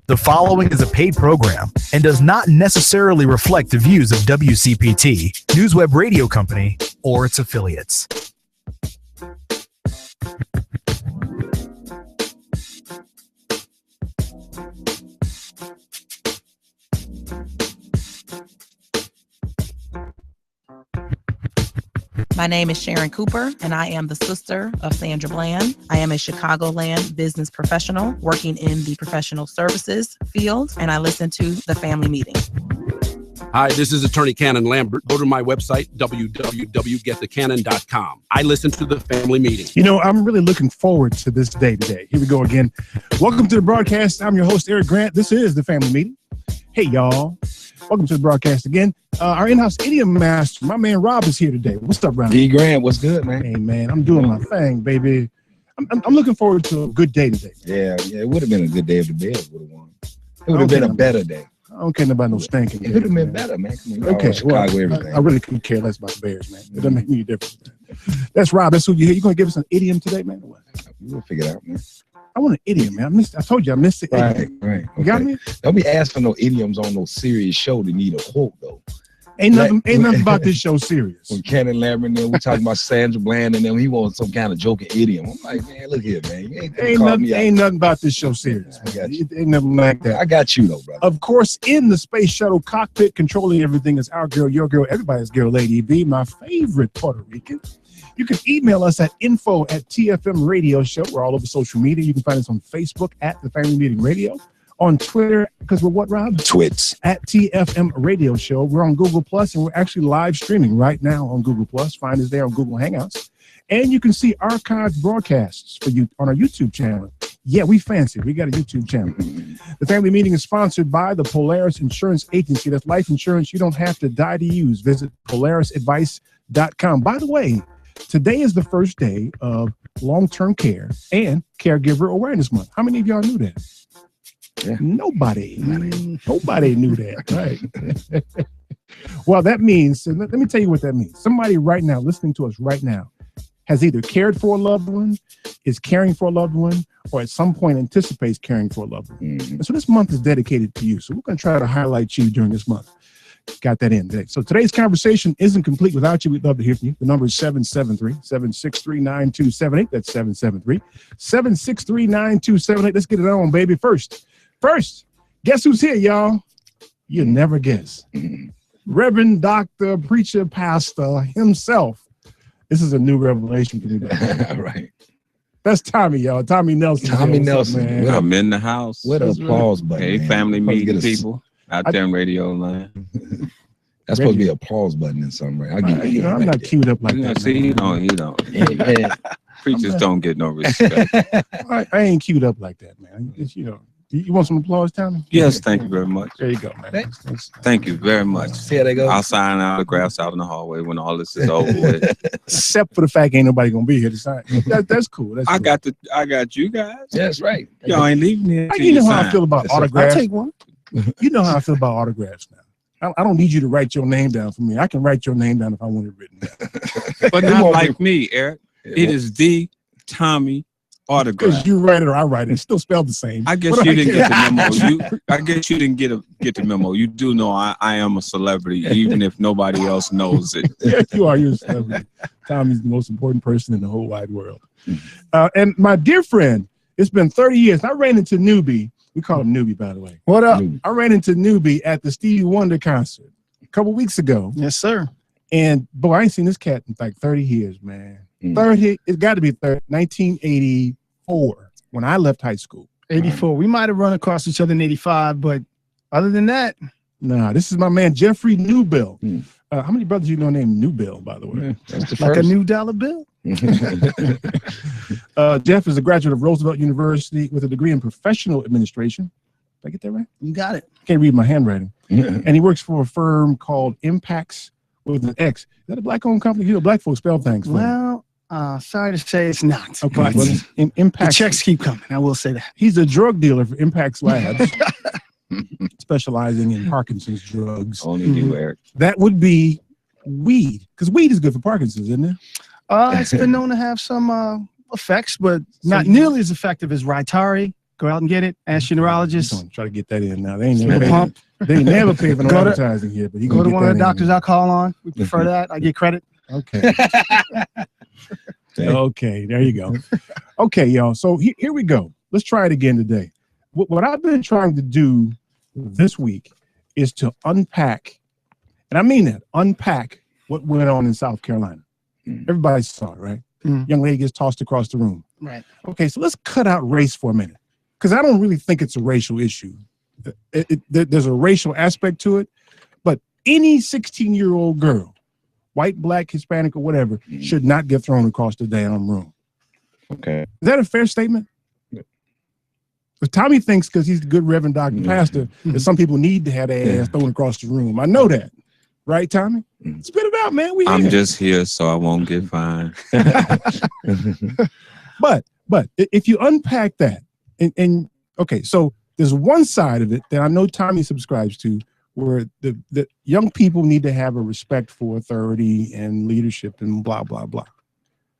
The following is a paid program and does not necessarily reflect the views of WCPT, NewsWeb Radio Company, or its affiliates. My name is Sharon Cooper, and I am the sister of Sandra Bland. I am a Chicagoland business professional working in the professional services field, and I listen to The Family Meeting. Hi, this is Attorney Cannon Lambert. Go to my website, www.getthecannon.com. I listen to The Family Meeting. You know, I'm really looking forward to this day today. Here we go again. Welcome to the broadcast. I'm your host, Eric Grant. This is The Family Meeting. Hey, y'all. Welcome to the broadcast again. Our in-house idiom master, my man Rob, is here today. What's up, Rob? D. Grant, what's good, man? Hey, man, I'm doing my thing, baby. I'm looking forward to a good day today. Yeah, it would have been a good day if the Bears would have won. It would have been a better day. I don't care about no stinking. It would have been better, man. Okay, Chicago, everything. I really couldn't care less about the Bears, man. It doesn't make any difference. That's Rob. That's who you hear. You gonna give us an idiom today, man? Or what? We'll figure it out, man. I want an idiom, man. I told you I missed it. Right. Okay. You got me? Don't be asking no idioms on no serious show to need a quote, though. Ain't nothing about this show serious. When Cannon Lambert and them, we talking about Sandra Bland and them, he wants some kind of joking idiom. I'm like, man, look here, man. You ain't nothing about this show serious. I got you. Ain't nothing like that. I got you, though, brother. Of course, in the space shuttle cockpit, controlling everything is our girl, your girl, everybody's girl, Lady B, my favorite Puerto Rican. You can email us at info@TFM Radio Show. We're all over social media. You can find us on Facebook at The Family Meeting Radio. On Twitter, because we're what, Rob? Twits. At TFM Radio Show. We're on Google Plus, and we're actually live streaming right now on Google Plus. Find us there on Google Hangouts. And you can see archived broadcasts for you on our YouTube channel. Yeah, we fancy. We got a YouTube channel. The Family Meeting is sponsored by the Polaris Insurance Agency. That's life insurance you don't have to die to use. Visit polarisadvice.com. By the way, today is the first day of long-term care and caregiver awareness month. How many of y'all knew that? Yeah. Nobody knew that, right? Well, that means, let me tell you what that means. Somebody right now, listening to us right now, has either cared for a loved one, is caring for a loved one, or at some point anticipates caring for a loved one. And so this month is dedicated to you. So we're going to try to highlight you during this month. Got that in today. So today's conversation isn't complete without you. We'd love to hear from you. The number is 773-763-9278. That's 773-763-9278. Let's get it on, baby. First, guess who's here, y'all? You'll never guess. Reverend Dr. Preacher Pastor himself. This is a new revelation for me. Right. That's Tommy, y'all. Tommy Nelson. Tommy Nelson, man. I'm in the house. What an applause button. Hey, man. family meeting people out there in radio land. That's supposed to be an applause button in something, right? I'm not queued up like that. See, you don't. Yeah. Preachers don't get no respect. I ain't queued up like that, man. You want some applause, Tommy? Yes, thank you very much. There you go, man. Thank you very much. See how they go? I'll sign autographs out in the hallway when all this is over with. Except for the fact ain't nobody gonna be here to sign. That's cool. That's I cool. got you guys. That's right. Y'all ain't leaving me. You know how I feel about autographs. I'll take one. You know how I feel about autographs now. I don't need you to write your name down for me. I can write your name down if I want it written down. But not like me, Eric. It is the Tommy autograph. Because you write it or I write it. It's still spelled the same. I guess you didn't get the memo. I guess you didn't get the memo. You do know I am a celebrity, even if nobody else knows it. Yeah, you are. You're a celebrity. Tommy's the most important person in the whole wide world. And my dear friend, it's been 30 years. I ran into Newbie. We call him Newbie, by the way. What up? I ran into Newbie at the Stevie Wonder concert a couple weeks ago. Yes, sir. And boy, I ain't seen this cat in like 30 years, man. 30, it's got to be 1984 when I left high school. 84. We might have run across each other in 85, but other than that. Nah, this is my man, Jeffrey Newbill. How many brothers you know named Newbill, by the way? That's the like first. a new dollar bill? Jeff is a graduate of Roosevelt University with a degree in professional administration. Did I get that right? You got it. Can't read my handwriting. And he works for a firm called Impacts with an X. Is that a black-owned company? You know, black folks spell things. Well, sorry to say it's not. Okay, But well, the Impacts. checks keep coming. I will say that. He's a drug dealer for Impacts Labs, specializing in Parkinson's drugs. Only you, Eric. That would be weed, because weed is good for Parkinson's, isn't it? It's been known to have some effects, but not nearly as effective as Rytari Go out and get it. Ask your neurologist. Try to get that in now. They ain't The never pump. They ain't never paid for no Go to- advertising here, but you Go to one of the doctors I out. call on. We prefer that. I get credit. Okay. Okay, there you go. Okay, y'all. So here we go. Let's try it again today. What I've been trying to do this week is to unpack, and I mean that, unpack what went on in South Carolina. Everybody saw it, right? Young lady gets tossed across the room. Right. Okay, so let's cut out race for a minute, because I don't really think it's a racial issue. There's a racial aspect to it, but any 16-year-old girl, white, black, Hispanic, or whatever, should not get thrown across the damn room. Okay. Is that a fair statement? But Tommy thinks, because he's a good Reverend Dr. Pastor, that some people need to have their ass thrown across the room. I know that. Right, Tommy? Spit it out, man. I'm just here so I won't get fined. But if you unpack that, and okay, so there's one side of it that I know Tommy subscribes to, where the young people need to have a respect for authority and leadership and blah, blah, blah.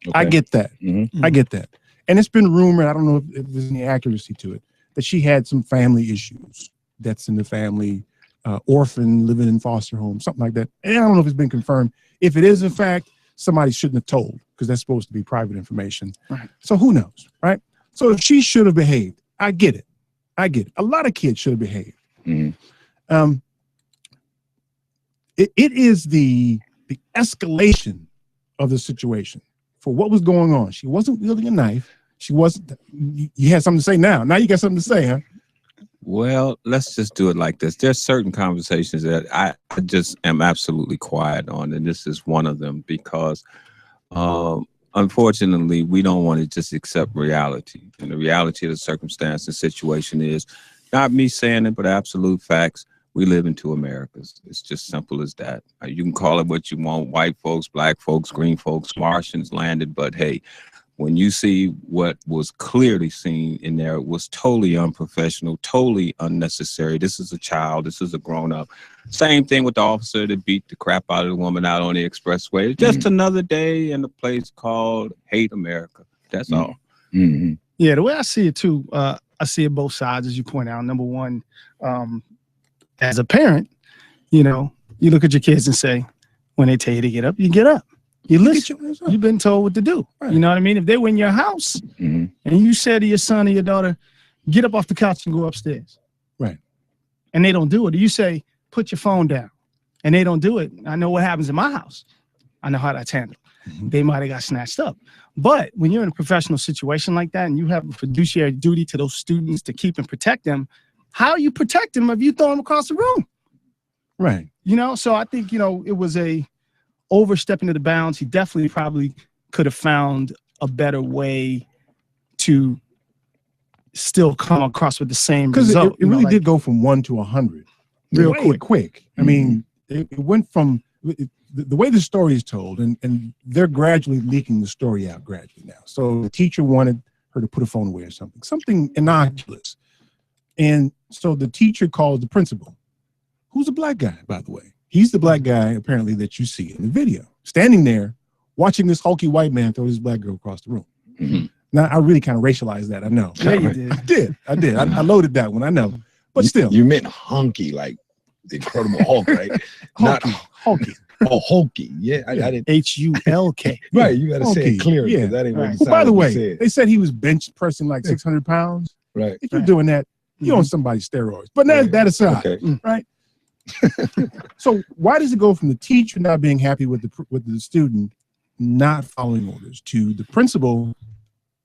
Okay. I get that. I get that. And it's been rumored, I don't know if there's any accuracy to it, that she had some family issues, deaths in the family, orphan, living in foster home, something like that. And I don't know if it's been confirmed. If it is in fact, somebody shouldn't have told, because that's supposed to be private information. Right. So who knows, right? So if she should have behaved, I get it. I get it. A lot of kids should have behaved. It is the escalation of the situation for what was going on. She wasn't wielding a knife. She wasn't. You had something to say now. Now you got something to say, huh? Well, let's just do it like this. There's certain conversations that I just am absolutely quiet on, and this is one of them, because unfortunately, we don't want to just accept reality. And the reality of the circumstance and situation is not me saying it, but absolute facts. We live in two Americas. It's just simple as that. You can call it what you want, white folks, black folks, green folks, Martians landed, but hey, when you see what was clearly seen in there, it was totally unprofessional, totally unnecessary. This is a child. This is a grown-up. Same thing with the officer that beat the crap out of the woman out on the expressway. It's just another day in a place called Hate America. That's all. Yeah, the way I see it too, I see it both sides, as you point out. Number one, as a parent, you know, you look at your kids and say, when they tell you to get up, you get up. You listen. You've been told what to do. Right. You know what I mean? If they were in your house and you said to your son or your daughter, get up off the couch and go upstairs. Right. And they don't do it. Or you say, put your phone down. And they don't do it. I know what happens in my house. I know how that's handled. They might have got snatched up. But when you're in a professional situation like that and you have a fiduciary duty to those students to keep and protect them, how are you protecting them if you throw them across the room? Right. You know, so I think, you know, it was a overstepping of the bounds. He definitely probably could have found a better way to still come across with the same result. It really did go from 1 to 100 real quick. I mean, it went from the way the story is told, and they're gradually leaking the story out gradually now. So the teacher wanted her to put a phone away or something innocuous. And so the teacher called the principal, who's a black guy, by the way. He's the black guy, apparently, that you see in the video, standing there watching this hulky white man throw this black girl across the room. Now, I really kind of racialized that, I know. Yeah, you did. I did. I loaded that one, I know. But still. You meant hunky, like the Incredible Hulk, right? Not hulky. Oh, hulky. Yeah, I didn't. H-U-L-K. Right, you got to say it clearly. Yeah. That ain't what Well, by the way, they said he was bench pressing like 600 pounds. Right. If you're doing that, you're on somebody's steroids. But that aside, right? So why does it go from the teacher not being happy with the student not following orders to the principal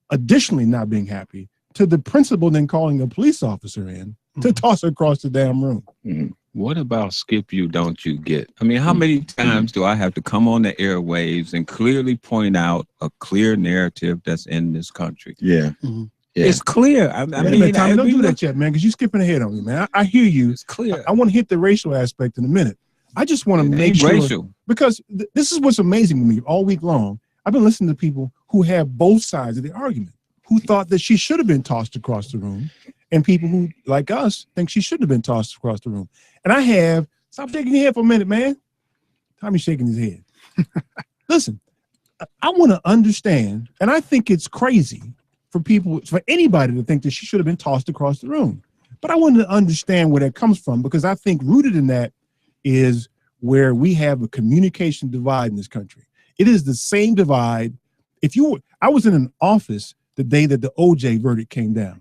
additionally not being happy to the principal then calling a police officer in to toss her across the damn room? What about skip you, don't you get? I mean, how many times do I have to come on the airwaves and clearly point out a clear narrative that's in this country? Yeah. Yeah. It's clear. I mean, Tommy, don't do that yet, man, because you're skipping ahead on me, man. I hear you. It's clear. I want to hit the racial aspect in a minute. I just want to make sure, racial. Because this is what's amazing to me all week long. I've been listening to people who have both sides of the argument, who thought that she should have been tossed across the room, and people who, like us, think she shouldn't have been tossed across the room. And I have, stop shaking your head for a minute, man. Tommy's shaking his head. Listen, I want to understand, and I think it's crazy for anybody to think that she should have been tossed across the room. But I wanted to understand where that comes from, because I think rooted in that is where we have a communication divide in this country. It is the same divide. I was in an office the day that the OJ verdict came down.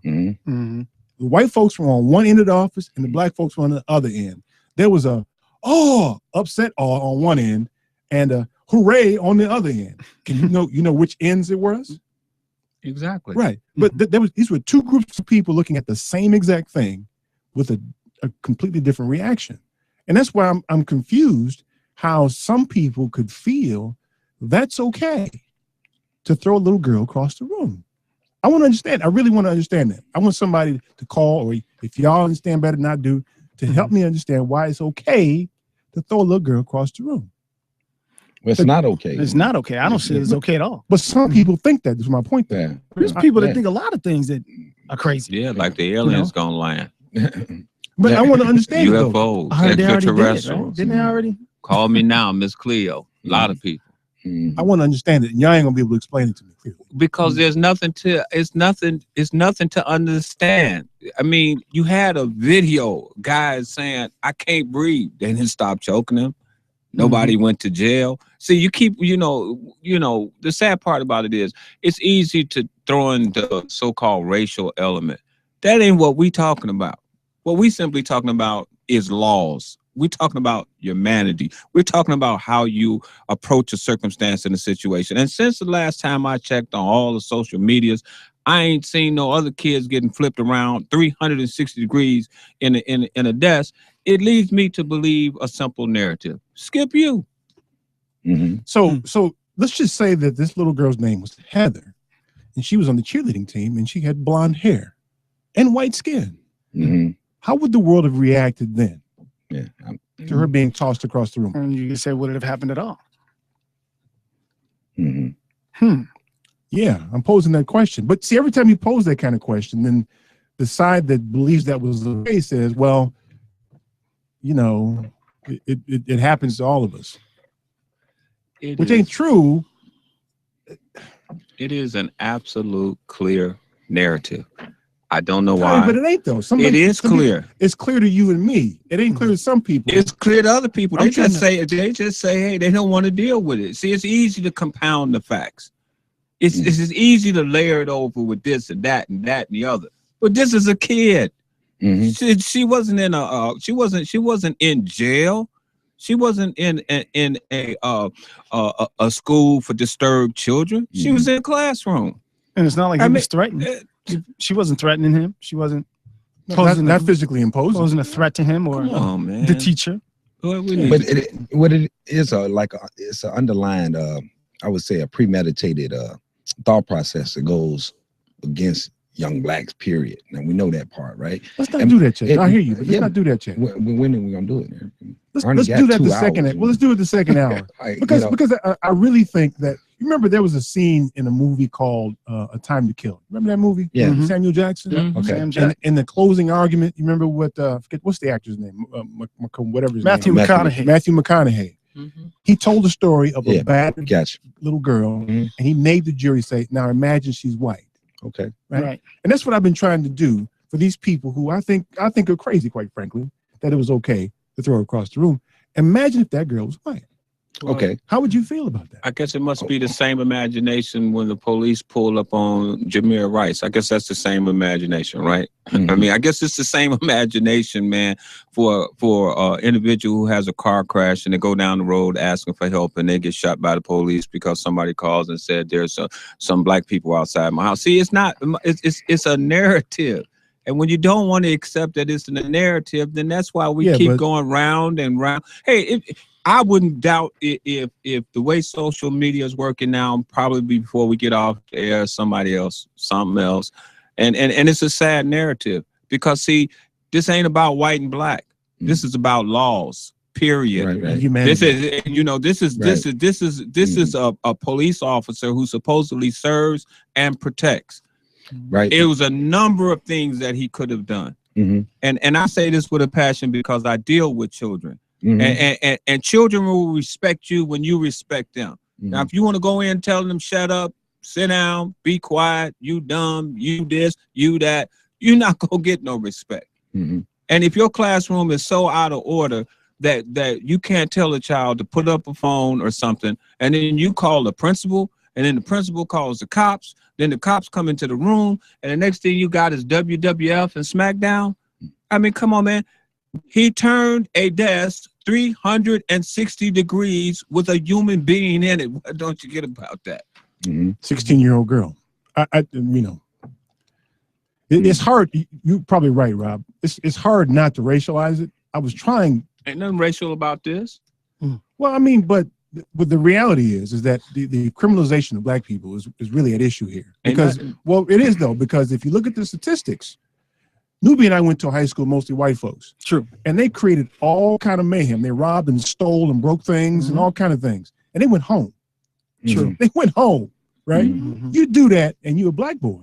The white folks were on one end of the office and the black folks were on the other end. There was a upset on one end and a hooray on the other end. Can you know which ends it was? Exactly. Right. But these were two groups of people looking at the same exact thing with a completely different reaction. And that's why I'm confused how some people could feel that's okay to throw a little girl across the room. I want to understand. I really want to understand that. I want somebody to call, or if y'all understand better than I do, to help me understand why it's okay to throw a little girl across the room. Well, it's not okay. It's not okay. I don't see it's okay at all. But some people think that. That's my point there. Yeah. There's people that think a lot of things that are crazy. Yeah, like the aliens gonna land. But I want to understand it, though. UFOs, I heard they already did it, extraterrestrials. right? Didn't they already? Call me now, Miss Cleo. A lot of people. I want to understand it, and y'all ain't gonna be able to explain it to me clearly. Because there's nothing to it's nothing to understand. I mean, you had a video, guys saying, I can't breathe. They didn't stop choking him. Nobody went to jail. See, you keep, you know, the sad part about it is it's easy to throw in the so-called racial element. That ain't what we talking about. What we simply talking about is laws. We're talking about humanity. We're talking about how you approach a circumstance in a situation. And since the last time I checked on all the social medias, I ain't seen no other kids getting flipped around 360 degrees in a desk. It leads me to believe a simple narrative. Skip you. So let's just say that this little girl's name was Heather, and she was on the cheerleading team, and she had blonde hair and white skin. How would the world have reacted then? Yeah. To her being tossed across the room? And you can say, would it have happened at all? Yeah, I'm posing that question. But see, every time you pose that kind of question, then the side that believes that was the case says, well, you know, it happens to all of us. Which ain't true. It is an absolute clear narrative. I don't know why. But it ain't though. It is clear. It's clear to you and me. It ain't clear to some people. It's clear to other people. They just say, hey, they don't want to deal with it. See, it's easy to compound the facts. It's easy to layer it over with this and that and that and the other. But this is a kid. She wasn't in she wasn't in jail. She wasn't in a school for disturbed children. She was in a classroom. And it's not like he was threatened. She wasn't threatening him. She wasn't posing not physically imposing. Posing a threat to him or the teacher. But it is it's an underlying, I would say, a premeditated thought process that goes against young blacks, period. Now we know that part, right? Let's not do that, Chet. I hear you, but let's not do that, Chet. When are we gonna do it? Let's do that the second. Well, let's do it the second hour because I really think that. You remember there was a scene in a movie called A Time to Kill. Remember that movie? Yeah. Samuel Jackson. Okay. And in the closing argument, you remember what's the actor's name? Whatever his Matthew name. McConaughey. Matthew McConaughey. He told the story of a bad little girl, and he made the jury say, "Now imagine she's white." Okay. Right. And that's what I've been trying to do for these people who I think are crazy, quite frankly, that it was okay to throw her across the room. Imagine if that girl was white. Okay. How would you feel about that? I guess it must be the same imagination when the police pull up on Jameer Rice. I guess that's the same imagination, right? I mean, I guess it's the same imagination, man, for an individual who has a car crash and they go down the road asking for help and they get shot by the police because somebody calls and said there's some black people outside my house. See, it's not. It's a narrative. And when you don't want to accept that it's a narrative, then that's why we keep going round and round. Hey, I wouldn't doubt if the way social media is working now, probably before we get off the air, something else. And it's a sad narrative because see, this ain't about white and black. This is about laws. Period. Right. This is a police officer who supposedly serves and protects. Right. It was a number of things that he could have done. And I say this with a passion because I deal with children. And children will respect you when you respect them. Now, if you want to go in and tell them shut up, sit down, be quiet, you dumb, you this, you that, you're not gonna get no respect. Mm-hmm. And if your classroom is so out of order that you can't tell a child to put up a phone or something, and then you call the principal, and then the principal calls the cops, then the cops come into the room, and the next thing you got is WWF and SmackDown. I mean, come on, man. He turned a desk 360 degrees with a human being in it. What don't you get about that? 16-year-old girl. It's hard. You're probably right, Rob. It's hard not to racialize it. I was trying. Ain't nothing racial about this. Well, I mean, but the reality is that the criminalization of black people is really at issue here. Because, well, it is though, because if you look at the statistics, Newbie and I went to a high school, mostly white folks. True. And they created all kind of mayhem. They robbed and stole and broke things and all kind of things. And they went home. True. They went home, right? You do that and you're a black boy,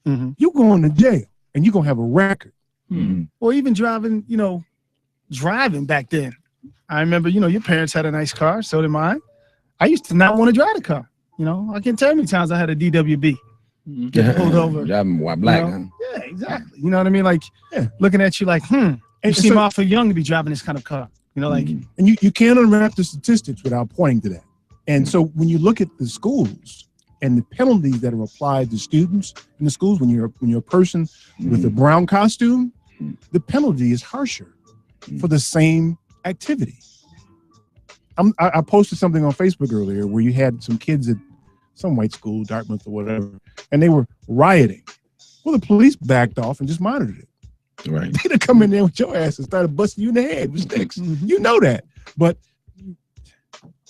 you're going to jail and you're going to have a record. Or even driving, driving back then. I remember, your parents had a nice car, so did mine. I used to not want to drive the car. I can't tell you how many times I had a DWB. Get pulled over. Driving white black, Yeah, exactly. You know what I mean? Like, looking at you like, you seem awful young to be driving this kind of car. And you can't unwrap the statistics without pointing to that. And so when you look at the schools and the penalties that are applied to students in the schools, when you're a person with a brown costume, the penalty is harsher for the same activity. I posted something on Facebook earlier where you had some kids at some white school, Dartmouth or whatever, and they were rioting. Well, the police backed off and just monitored it. Right. They'd have come in there with your ass and started busting you in the head with sticks. You know that. But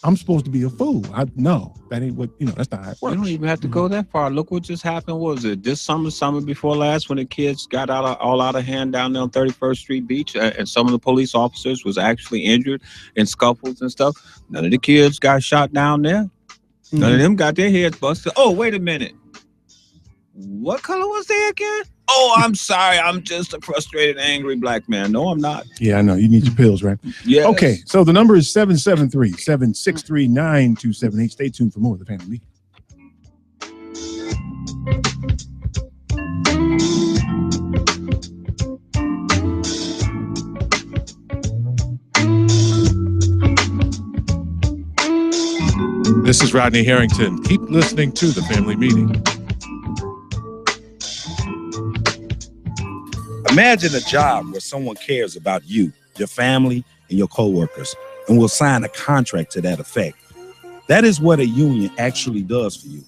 I'm supposed to be a fool. No, that ain't what, that's not how it works. You don't even have to go that far. Look what just happened. What was it this summer before last, when the kids got all out of hand down there on 31st Street Beach, and some of the police officers was actually injured in scuffles and stuff. None of the kids got shot down there. None of them got their heads busted. Oh, wait a minute. What color was they again? Oh, I'm sorry. I'm just a frustrated, angry black man. No, I'm not. Yeah, I know. You need your pills, right? Yeah. Okay, so the number is 773-763-9278. Stay tuned for more of the Family Meeting. This is Rodney Harrington. Keep listening to the Family Meeting. Imagine a job where someone cares about you, your family, and your coworkers, and will sign a contract to that effect. That is what a union actually does for you.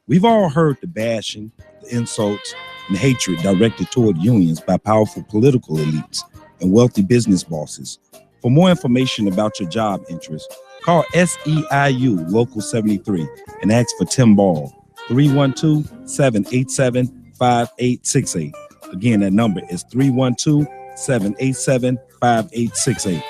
We've all heard the bashing, the insults, and hatred directed toward unions by powerful political elites and wealthy business bosses. For more information about your job interests, call SEIU Local 73 and ask for Tim Ball, 312-787-5868. Again, that number is 312-787-5868.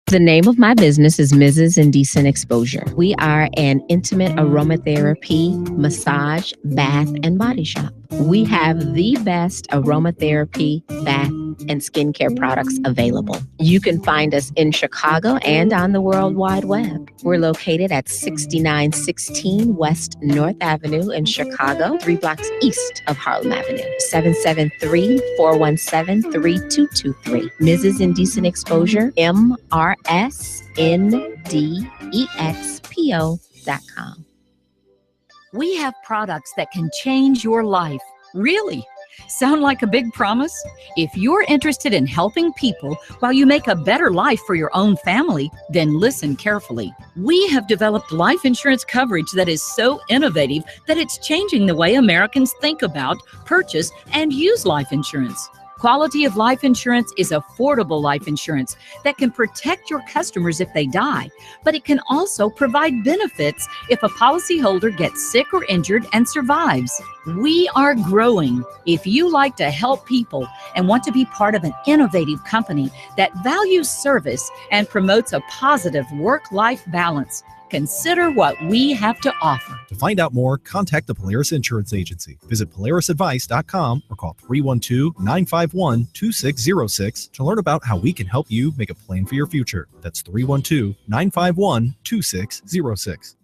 The name of my business is Mrs. Indecent Exposure. We are an intimate aromatherapy, massage, bath, and body shop. We have the best aromatherapy, bath, and skincare products available. You can find us in Chicago and on the World Wide Web. We're located at 6916 West North Avenue in Chicago, 3 blocks east of Harlem Avenue. 773-417-3223. Mrs. Indecent Exposure, MRSNDEXPO.com. We have products that can change your life. Really? Sound like a big promise? If you're interested in helping people while you make a better life for your own family, then listen carefully. We have developed life insurance coverage that is so innovative that it's changing the way Americans think about, purchase, and use life insurance. Quality of life insurance is affordable life insurance that can protect your customers if they die, but it can also provide benefits if a policyholder gets sick or injured and survives. We are growing. If you like to help people and want to be part of an innovative company that values service and promotes a positive work-life balance, consider what we have to offer. To find out more, contact the Polaris Insurance Agency. Visit polarisadvice.com or call 312-951-2606 to learn about how we can help you make a plan for your future. That's 312-951-2606.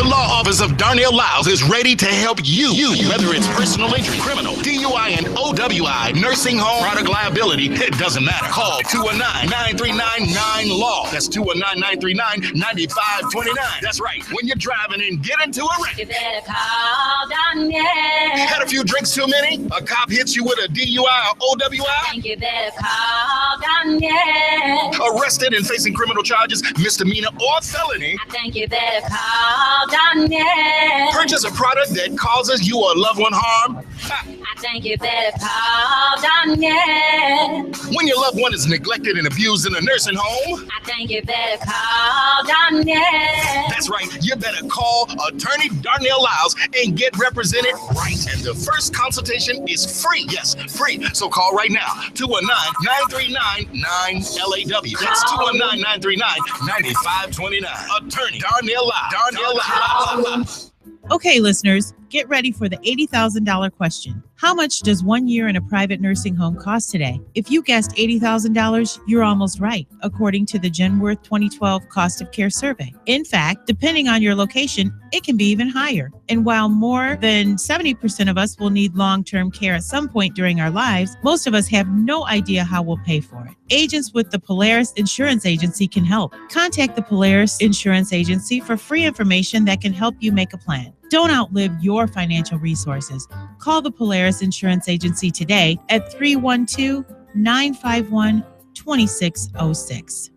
The law office of Darnell Lyles is ready to help you. Whether it's personal injury, criminal, DUI, and OWI, nursing home, product liability, it doesn't matter. Call 219-939-9-LAW. That's 219-939-9529. That's right. When you're driving and get into a wreck, You better call Danielle. had a few drinks too many, a cop hits you with a DUI or OWI, Think you better call Danielle. arrested and facing criminal charges, misdemeanor or felony, I think you better call Danielle. purchase a product that causes you or a loved one harm. I think you better call Danielle. When your loved one is neglected and abused in a nursing home, I think you better call Danielle. that's right, you better call Attorney Darnell Lyles and get represented right. And the first consultation is free. Yes, free. So call right now, 219-939-9LAW. That's 219-939-9529. Attorney Darnell Lyles. Darnell Lyles. Okay, listeners, get ready for the $80,000 question. How much does 1 year in a private nursing home cost today? If you guessed $80,000, you're almost right, according to the Genworth 2012 Cost of Care Survey. In fact, depending on your location, it can be even higher. And while more than 70% of us will need long-term care at some point during our lives, most of us have no idea how we'll pay for it. Agents with the Polaris Insurance Agency can help. Contact the Polaris Insurance Agency for free information that can help you make a plan. Don't outlive your financial resources. Call the Polaris Insurance Agency today at 312-951-2606.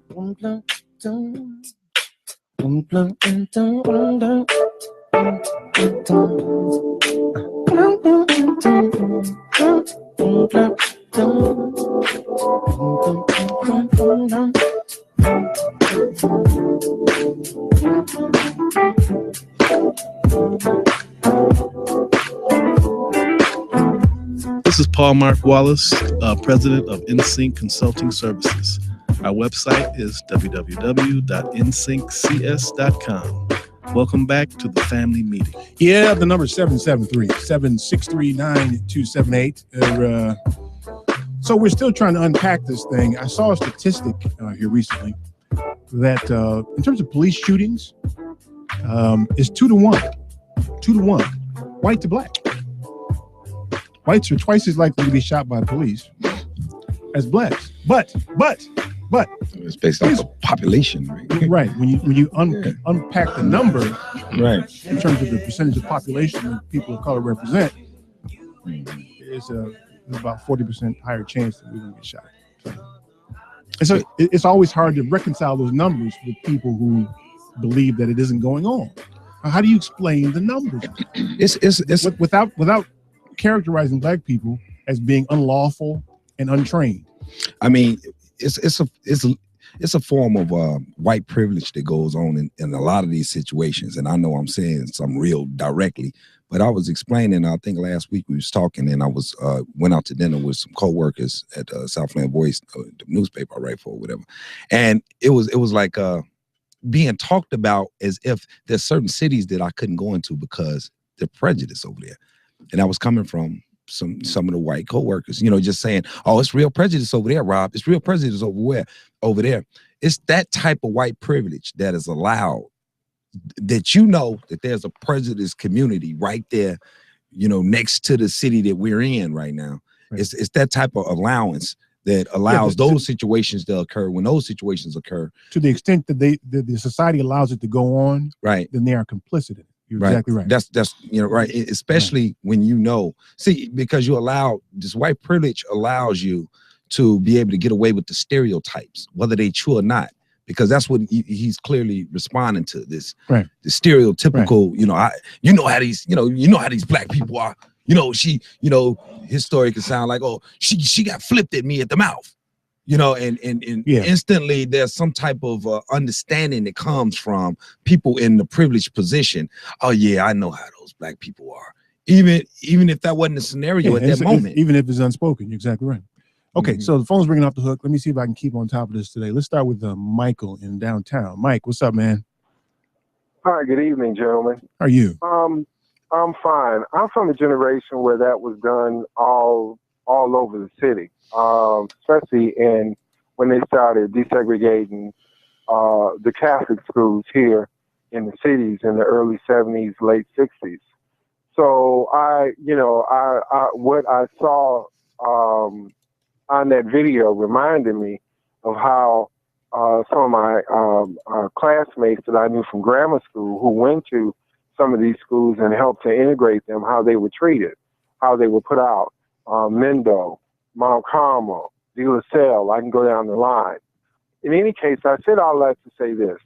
This is Paul Mark Wallace, president of NSYNC Consulting Services. Our website is www.nsynccs.com. Welcome back to the family meeting. Yeah, the number is 773-763-9278. So we're still trying to unpack this thing. I saw a statistic here recently that in terms of police shootings, is 2 to 1. 2 to 1, white to black. Whites are twice as likely to be shot by police as blacks. But it's based on the population, right? Right. When you unpack the number, right, in terms of the percentage of population that people of color represent, there's about 40% higher chance that we're going to get shot. And so it's always hard to reconcile those numbers with people who believe that it isn't going on. How do you explain the numbers? It's without characterizing black people as being unlawful and untrained. I mean, it's a form of white privilege that goes on in a lot of these situations. And I know I'm saying some real directly, but I was explaining, I think last week we was talking, and I was went out to dinner with some co-workers at Southland Voice, the newspaper I write for, or whatever. And it was like being talked about as if there's certain cities that I couldn't go into because they're prejudiced over there. And I was coming from some of the white co-workers, just saying, oh, it's real prejudice over there, Rob. It's real prejudice over there. It's that type of white privilege that is allowed, that that there's a prejudiced community right there, next to the city that we're in right now. Right. It's that type of allowance that allows those situations to occur. When those situations occur, to the extent that the society allows it to go on, right, then they are complicit in it. You're exactly right. That's right. Especially when because this white privilege allows you to be able to get away with the stereotypes, whether they true or not, because that's what he's clearly responding to. This, right, the stereotypical, right. You know how these black people are. His story could sound like, oh, she got flipped at me at the mouth. And instantly there's some type of understanding that comes from people in the privileged position. Oh yeah, I know how those black people are. Even if that wasn't the scenario at that moment. Even if it's unspoken, you're exactly right. Okay, so the phone's ringing off the hook. Let me see if I can keep on top of this today. Let's start with Michael in downtown. Mike, what's up, man? Hi, good evening, gentlemen. How are you? I'm fine. I'm from a generation where that was done all over the city. Especially when they started desegregating the Catholic schools here in the cities in the early 70s, late 60s. So what I saw on that video reminded me of how some of my classmates that I knew from grammar school who went to some of these schools and helped to integrate them, how they were treated, how they were put out. Mendo, Mount Carmel, De La Salle, I can go down the line. In any case, I said all that to say this.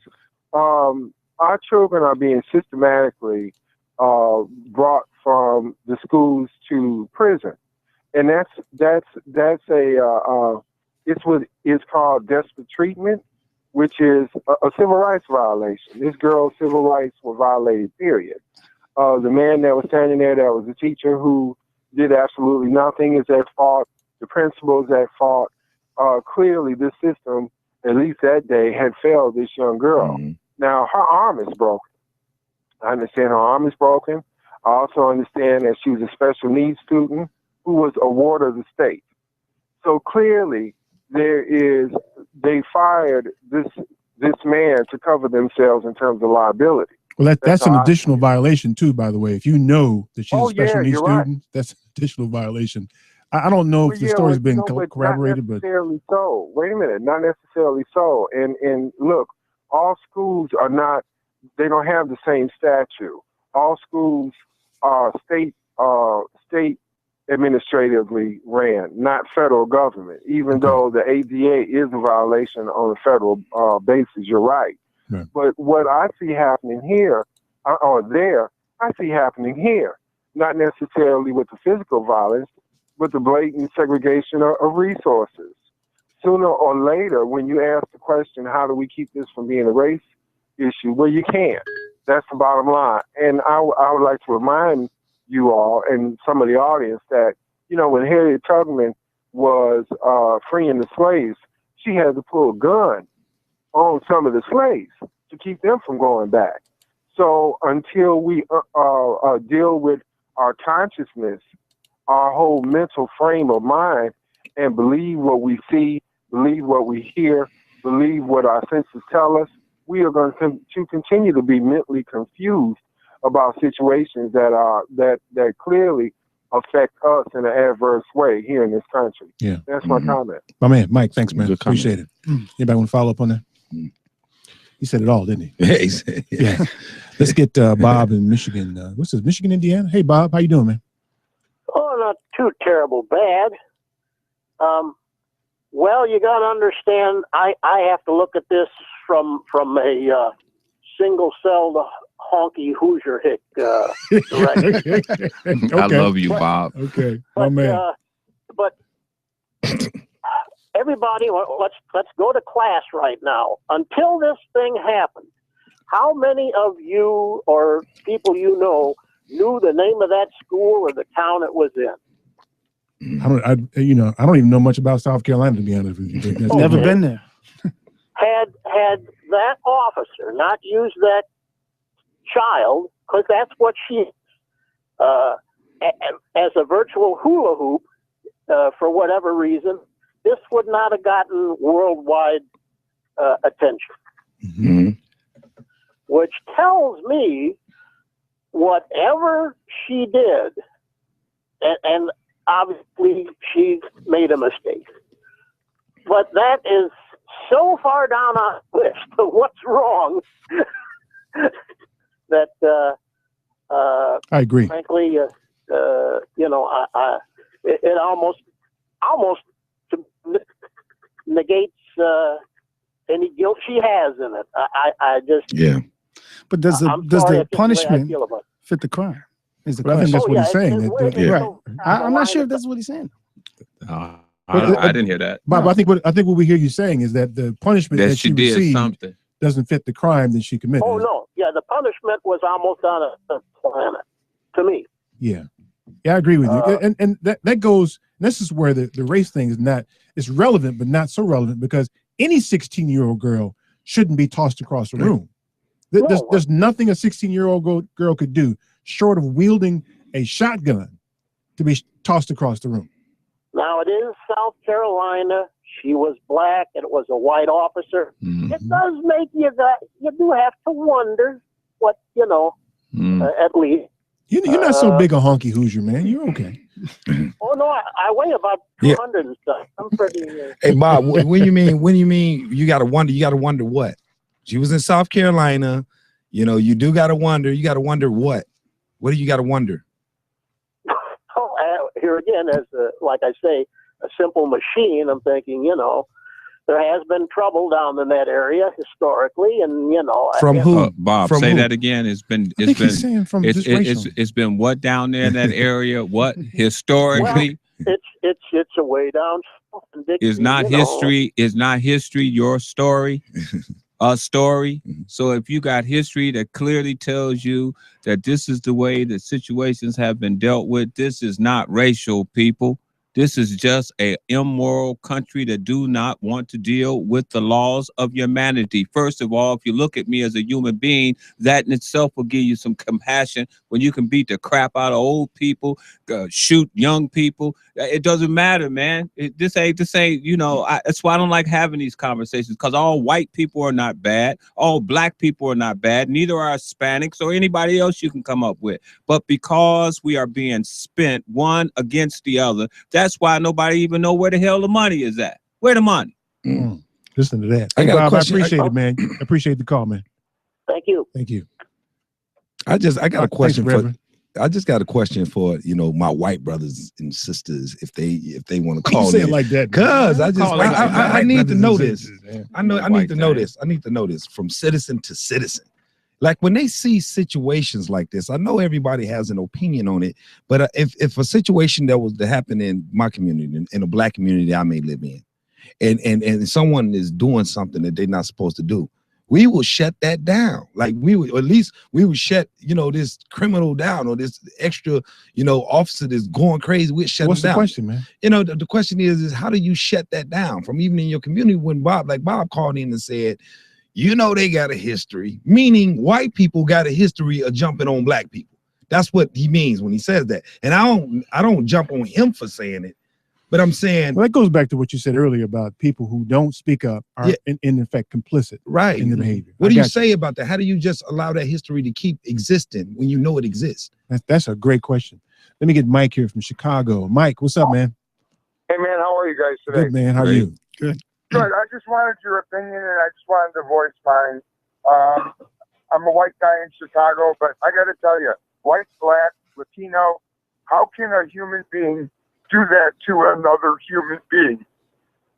Our children are being systematically brought from the schools to prison. And it's what is called desperate treatment, which is a civil rights violation. This girl's civil rights were violated, period. The man that was standing there that was a teacher who did absolutely nothing is at fault. The principal is at fault. Clearly, this system, at least that day, had failed this young girl. Mm-hmm. Now, her arm is broken. I understand her arm is broken. I also understand that she was a special needs student who was a ward of the state. So clearly, they fired this man to cover themselves in terms of liability. Well, that's an additional violation too, by the way. If you know that she's a special needs student, right. That's an additional violation. I don't know if the story's been corroborated, not necessarily so. Wait a minute, not necessarily so. And look, all schools are not. They don't have the same statute. All schools are state administratively ran, not federal government. Even though the ADA is a violation on a federal basis, you're right. Yeah. But what I see happening here, or there, I see happening here, not necessarily with the physical violence, but the blatant segregation of resources. Sooner or later, when you ask the question, how do we keep this from being a race issue? Well, you can't. That's the bottom line. And I would like to remind you all and some of the audience that, when Harriet Tubman was freeing the slaves, she had to pull a gun on some of the slaves to keep them from going back. So until we deal with our consciousness, our whole mental frame of mind, and believe what we see, believe what we hear, believe what our senses tell us, we are going to continue to be mentally confused about situations that clearly affect us in an adverse way here in this country. Yeah, that's my comment. My man, Mike, thanks, man. Appreciate it. Anybody want to follow up on that? He said it all, didn't he? Yeah, he said. Yeah. Let's get Bob in Michigan. What's this? Michigan, Indiana. Hey, Bob, how you doing, man? Oh, not too terrible bad. Well, you got to understand, I have to look at this from a single-celled honky Hoosier hick direction. Okay. I love you, Bob. Okay, my man. But everybody, let's go to class right now. Until this thing happened, how many of you or people you know knew the name of that school or the town it was in? I don't even know much about South Carolina, to be honest with you. Never been there. Had that officer not used that child, because that's what she is, as a virtual hula hoop, for whatever reason, this would not have gotten worldwide attention. Mm-hmm. Which tells me whatever she did, and obviously she made a mistake, but that is so far down on the list of what's wrong that I agree. Frankly, it almost negates any guilt she has in it. I just But does the punishment fit the crime? Is the question? I think that's what he's saying. Right. I'm not sure if that's what he's saying. I didn't hear that. Bob, no. I think what we hear you saying is that the punishment that she did received something doesn't fit the crime that she committed. Oh no, yeah, the punishment was almost on a planet to me. Yeah, I agree with you, and that goes. This is where the race thing is not. It's relevant, but not so relevant because any 16-year-old girl shouldn't be tossed across the room. There's nothing a 16-year-old girl could do short of wielding a shotgun to be tossed across the room. Now, it is South Carolina. She was black, and it was a white officer. Mm-hmm. It does make you do have to wonder, what, at least. You're not so big a honky Hoosier, man. You're okay. Oh no, I weigh about 200 and stuff. I'm pretty. Hey Bob, when you mean you gotta wonder what? She was in South Carolina. You do gotta wonder. You gotta wonder what? What do you gotta wonder? Oh, here again, as like I say, a simple machine. I'm thinking, there has been trouble down in that area historically, and From who? Bob, From say who? that again. It's been what down there in that area? What historically? Well, it's a way down. Is not history. Is not history your story? A story. So if you got history that clearly tells you that this is the way that situations have been dealt with, this is not racial, people. This is just a immoral country that do not want to deal with the laws of humanity. First of all, if you look at me as a human being, that in itself will give you some compassion when you can beat the crap out of old people, shoot young people. It doesn't matter, man. This ain't, that's why I don't like having these conversations, because all white people are not bad. All black people are not bad. Neither are Hispanics or anybody else you can come up with. But because we are being spent one against the other, that's why nobody even know where the hell the money is at. Where the money? Listen to that. I got a Bob, question. I appreciate it, man. I appreciate the call, man. Thank you. Thank you. I got a question Thanks, Reverend. I just got a question for my white brothers and sisters if they want to call You say it in. like that, Cause man. I need to know this. I need to know man. this. I need to know this from citizen to citizen. Like when they see situations like this, I know everybody has an opinion on it, but if a situation that was to happen in my community, in a black community I may live in, and someone is doing something that they're not supposed to do, we will shut that down. Like we would shut, this criminal down, or this extra, officer that's going crazy. We'll shut What's them the down. question, man? The question is how do you shut that down from even in your community? When Bob called in and said, they got a history, meaning white people got a history of jumping on black people. That's what he means when he says that. And I don't jump on him for saying it, but I'm saying, well, that goes back to what you said earlier about people who don't speak up are in effect complicit, right, in the behavior. What do you say about that? How do you just allow that history to keep existing when you know it exists? That's a great question. Let me get Mike here from Chicago. Mike, what's up, man? Hey, man, how are you guys today? Good, man. How are you? Good. Good. I just wanted your opinion, and I just wanted to voice mine. I'm a white guy in Chicago, but I got to tell you, white, black, Latino, how can a human being do that to another human being?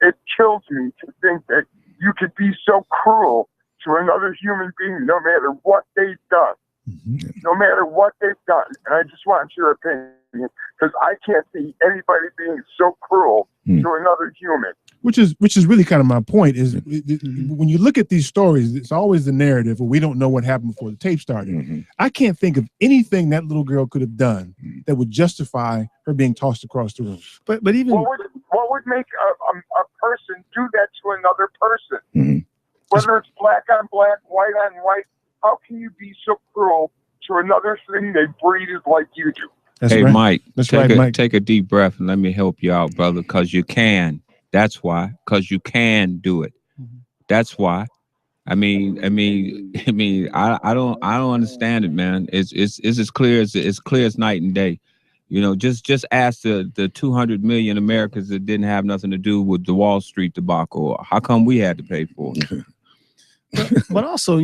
It kills me to think that you could be so cruel to another human being no matter what they've done. No matter what they've done. And I just want your opinion, because I can't see anybody being so cruel to another human. Which is really kind of my point is when you look at these stories, it's always the narrative, we don't know what happened before the tape started. I can't think of anything that little girl could have done that would justify her being tossed across the room. But even what would make a person do that to another person? Whether it's black on black, white on white, how can you be so cruel to another thing they breathed like you do? Hey, right. Mike, Mike. Take a deep breath and let me help you out, brother, because you can. That's why, because you can do it. That's why. I don't understand it, man. It's as clear as night and day. Just ask the 200 million Americans that didn't have nothing to do with the Wall Street debacle. How come we had to pay for it? But also,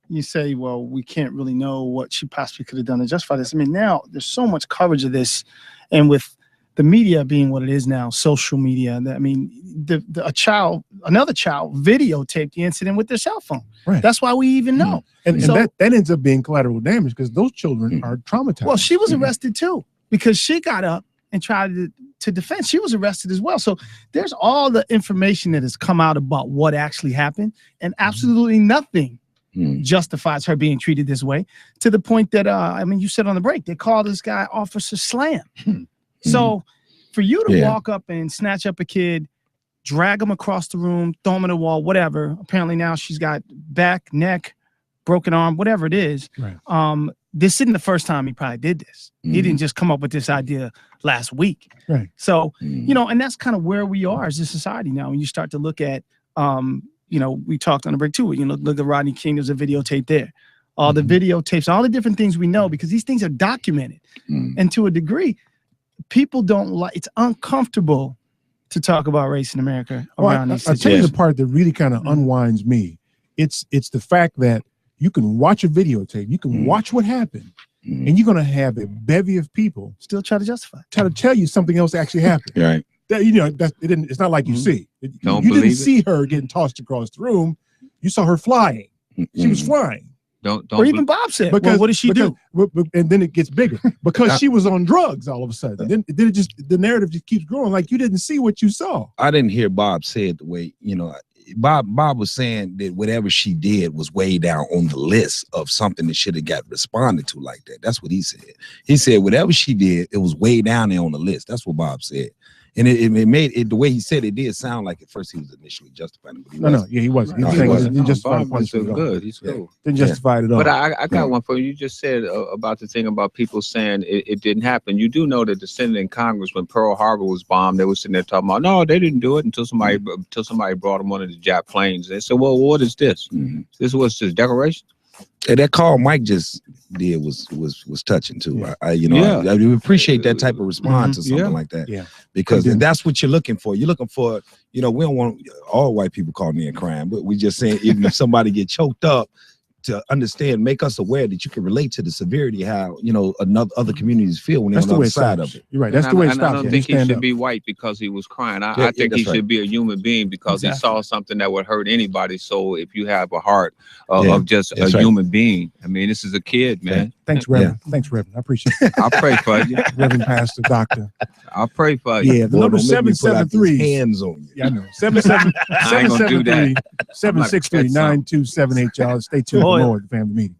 you say, well, we can't really know what she possibly could have done to justify this. I mean, now there's so much coverage of this, and with the media being what it is now, social media. I mean, another child videotaped the incident with their cell phone. Right. That's why we even know. And that ends up being collateral damage because those children are traumatized. Well, she was arrested too because she got up and tried to defend. She was arrested as well. So there's all the information that has come out about what actually happened, and absolutely nothing justifies her being treated this way, to the point that, you said on the break, they called this guy Officer Slam. So for you to walk up and snatch up a kid, drag him across the room, throw him in the wall, whatever. Apparently now she's got back, neck, broken arm, whatever it is. Right. This isn't the first time he probably did this. He didn't just come up with this idea last week. Right. So, and that's kind of where we are as a society now. When you start to look at, we talked on the break too, look at Rodney King, there's a videotape there. all the videotapes, all the different things we know, because these things are documented. And to a degree, people don't like, it's uncomfortable to talk about race in America around these I'll situations. tell you the part that really kind of unwinds me. It's the fact that you can watch a videotape, you can watch what happened, and you're going to have a bevy of people still try to tell you something else actually happened. Right. That, you know, it's not like you see. You didn't see her getting tossed across the room. You saw her flying. She was flying. Or even Bob said, well, what did she do? And then it gets bigger because she was on drugs all of a sudden. Then it just, the narrative just keeps growing. Like you didn't see what you saw. I didn't hear Bob say it the way, you know, Bob was saying that whatever she did was way down on the list of something that should have got responded to like that. That's what he said. He said whatever she did, it was way down there on the list. That's what Bob said. And it made it, the way he said it did sound like at first he was initially justifying it. But he wasn't. He wasn't. He justified Bob is so good. He's cool. Didn't justify it at all. But I got one for you. You just said about the thing about people saying it didn't happen. You do know that the Senate and Congress, when Pearl Harbor was bombed, they were sitting there talking about, no, they didn't do it until somebody brought them one of the Jap planes. They said, well, what is this? This was just decoration. And that call Mike just did was touching too. I appreciate that type of response or something like that. Yeah. Because that's what you're looking for. You're looking for, you know, we don't want all white people calling me a crime, but we just saying even if somebody get choked up, to understand, make us aware that you can relate to the severity how, you know, other communities feel when they're on the other side of it. You're right. That's the way it stops. I don't think he should be white because he was crying. I think he should be a human being because he saw something that would hurt anybody. So if you have a heart of just a human being, I mean, this is a kid, man. Thanks, Reverend. Thanks, Reverend. I appreciate it. I pray for you. Reverend Pastor, Doctor. I pray for you. Yeah, the number 773. Hands on you. Yeah, I know. 773-763-9278, y'all. Stay tuned for more at the family meeting.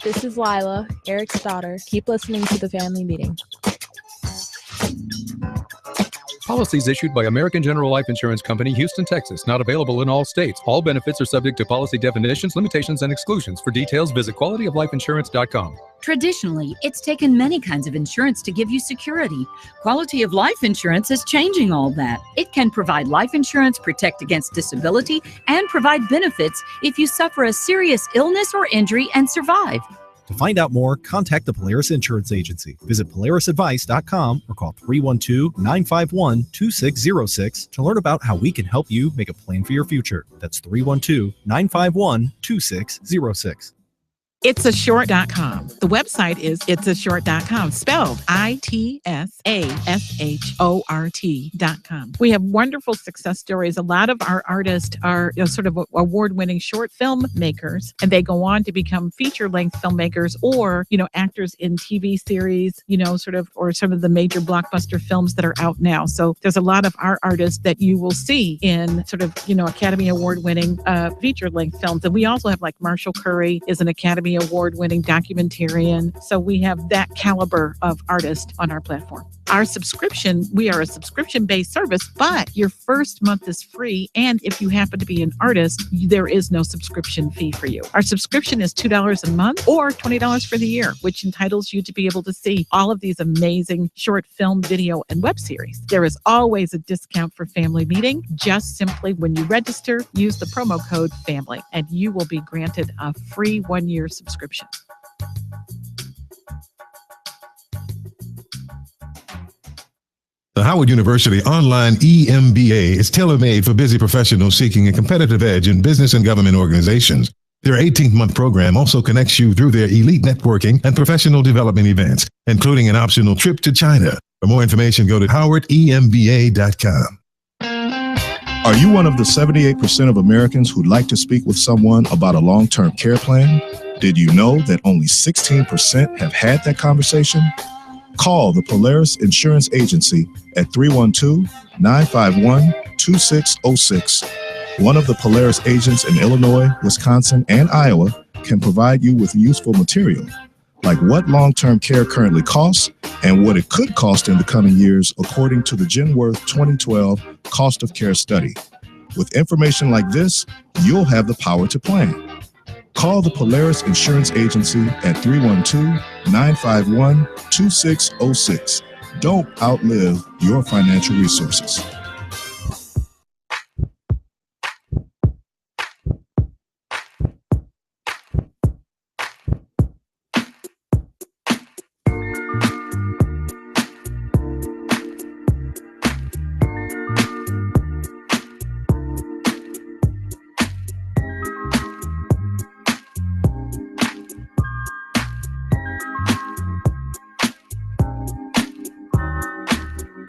This is Lila, Eric's daughter. Keep listening to the family meeting. Policies issued by American General Life Insurance Company, Houston, Texas. Not available in all states. All benefits are subject to policy definitions, limitations, and exclusions. For details, visit qualityoflifeinsurance.com. Traditionally, it's taken many kinds of insurance to give you security. Quality of Life Insurance is changing all that. It can provide life insurance, protect against disability, and provide benefits if you suffer a serious illness or injury and survive. To find out more, contact the Polaris Insurance Agency. Visit polarisadvice.com or call 312-951-2606 to learn about how we can help you make a plan for your future. That's 312-951-2606. Itsashort.com. The website is itsashort.com, spelled ITSASHORT.com. We have wonderful success stories. A lot of our artists are sort of award-winning short film makers, and they go on to become feature-length filmmakers or, actors in TV series, or some of the major blockbuster films that are out now. So there's a lot of our artists that you will see in Academy Award-winning feature-length films. And we also have like Marshall Curry is an Academy Award-winning documentarian. So we have that caliber of artist on our platform. Our subscription, we are a subscription-based service, but your first month is free. And if you happen to be an artist, there is no subscription fee for you. Our subscription is $2 a month or $20 for the year, which entitles you to be able to see all of these amazing short film, video, and web series. There is always a discount for Family Meeting. Just simply when you register, use the promo code FAMILY, and you will be granted a free 1-year subscription. The Howard University online EMBA is tailor-made for busy professionals seeking a competitive edge in business and government organizations. Their 18-month program also connects you through their elite networking and professional development events, including an optional trip to China. For more information, go to howardemba.com. Are you one of the 78% of Americans who'd like to speak with someone about a long-term care plan? Did you know that only 16% have had that conversation? Call the Polaris Insurance Agency at 312-951-2606. One of the Polaris agents in Illinois, Wisconsin, and Iowa can provide you with useful material, like what long-term care currently costs and what it could cost in the coming years, according to the Genworth 2012 Cost of Care Study. With information like this, you'll have the power to plan. Call the Polaris Insurance Agency at 312-951-2606. Don't outlive your financial resources.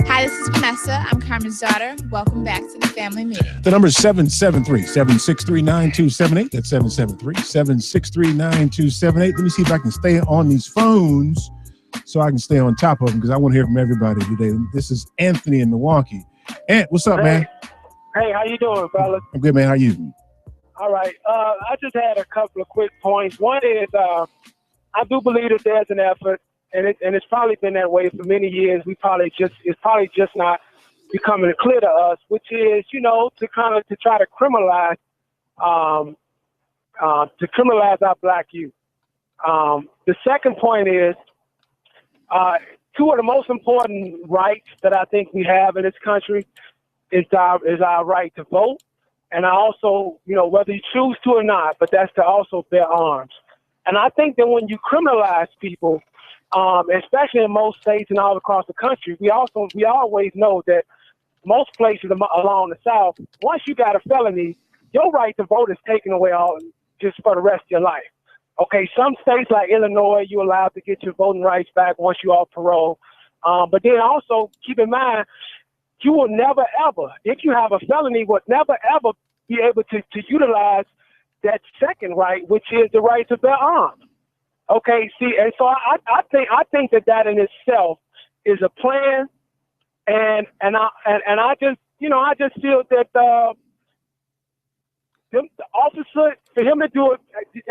Hi, this is Vanessa. I'm Carmen's daughter. Welcome back to the family meeting. The number is 773-763-9278. That's 773-763-9278. Let me see if I can stay on these phones so I can stay on top of them because I want to hear from everybody today. This is Anthony in Milwaukee. Ant, what's up, man? Hey, how you doing, fellas? I'm good, man. How you? All right. I just had a couple of quick points. One is I do believe that there's an effort, and it's probably been that way for many years. It's probably just not becoming clear to us, which is, to try to criminalize our black youth. The second point is two of the most important rights that I think we have in this country is our right to vote, and also, whether you choose to or not, but that's to also bear arms. And I think that when you criminalize people, especially in most states and all across the country, we always know that most places along the South, once you got a felony, your right to vote is taken away just for the rest of your life. Okay, some states like Illinois, you're allowed to get your voting rights back once you're off parole. But then also keep in mind, you will never ever, if you have a felony, would never ever be able to utilize that second right, which is the right to bear arms. Okay, see, and so I think that in itself is a plan, and I just feel that the officer, for him to do it,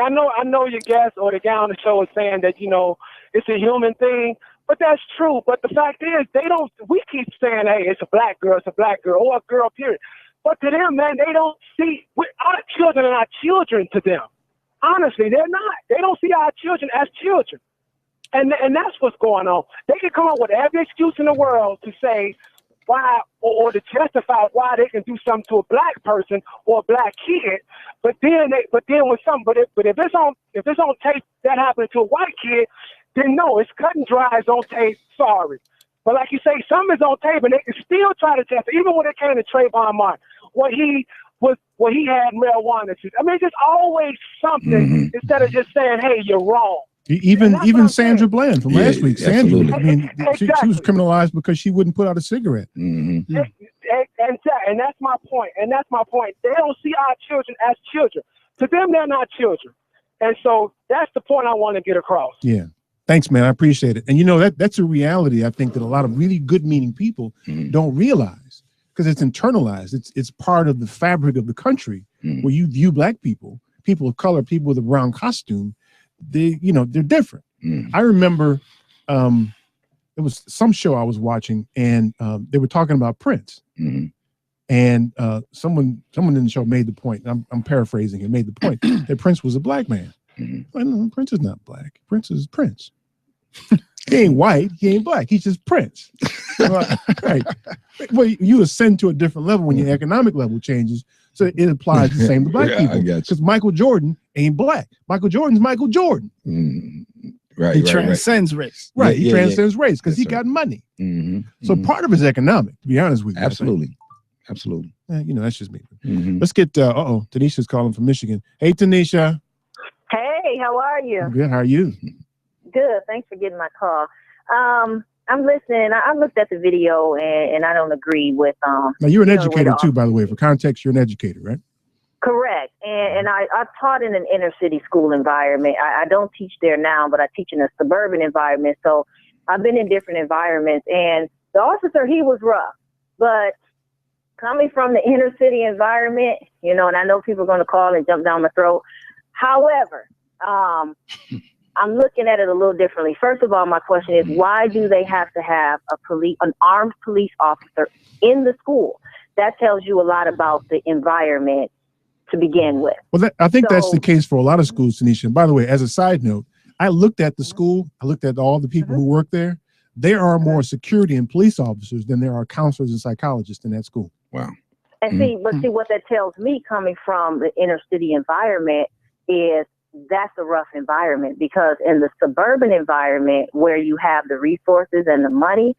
I know your guest or the guy on the show is saying that it's a human thing, but that's true. But the fact is, we keep saying, hey, it's a black girl, or a girl, period. But to them, man, they don't see our children are not children to them. Honestly, they're not. They don't see our children as children. And that's what's going on. They can come up with every excuse in the world to say why or to justify why they can do something to a black person or a black kid. But then if it's on tape that happened to a white kid, then no, it's cut and dry, it's on tape, sorry. But like you say, some is on tape and they can still try to justify, even when it came to Trayvon Martin, what he had marijuana. I mean, there's always something instead of just saying, hey, you're wrong. Even Sandra Bland from last week. Sandra, absolutely. I mean, she was criminalized because she wouldn't put out a cigarette. And that's my point. They don't see our children as children. To them, they're not children. And so that's the point I want to get across. Yeah. Thanks, man. I appreciate it. And that's a reality I think that a lot of really good-meaning people don't realize because it's internalized. It's part of the fabric of the country where you view black people of color, people with a brown costume, they're different. I remember it was some show I was watching and they were talking about Prince. And someone in the show made the point, I'm paraphrasing it, made the point that Prince was a black man. Well, no, Prince is not black. Prince is Prince. He ain't white. He ain't black. He's just Prince. Right. Well, you ascend to a different level when your economic level changes. So it applies the same to black people. Because Michael Jordan ain't black. Michael Jordan's Michael Jordan. He transcends race. Right. He transcends race because he got money. So part of it's economic, to be honest with you. Absolutely. That's just me. Let's get, Tanisha's calling from Michigan. Hey, Tanisha. Hey, how are you? I'm good. How are you? Good. Thanks for getting my call. I'm listening. I looked at the video and I don't agree with. Now you're an educator too, by the way. For context, you're an educator, right? Correct. And I taught in an inner city school environment. I don't teach there now, but I teach in a suburban environment. So I've been in different environments. And the officer, he was rough, but coming from the inner city environment, and I know people are going to call and jump down my throat. However, I'm looking at it a little differently. First of all, my question is, why do they have to have an armed police officer in the school? That tells you a lot about the environment to begin with. Well, I think that's So- the case for a lot of schools, Tanisha. And by the way, as a side note, I looked at the school, I looked at all the people who work there. There are more security and police officers than there are counselors and psychologists in that school. Wow. And see what that tells me, coming from the inner city environment, is that's a rough environment, because in the suburban environment where you have the resources and the money,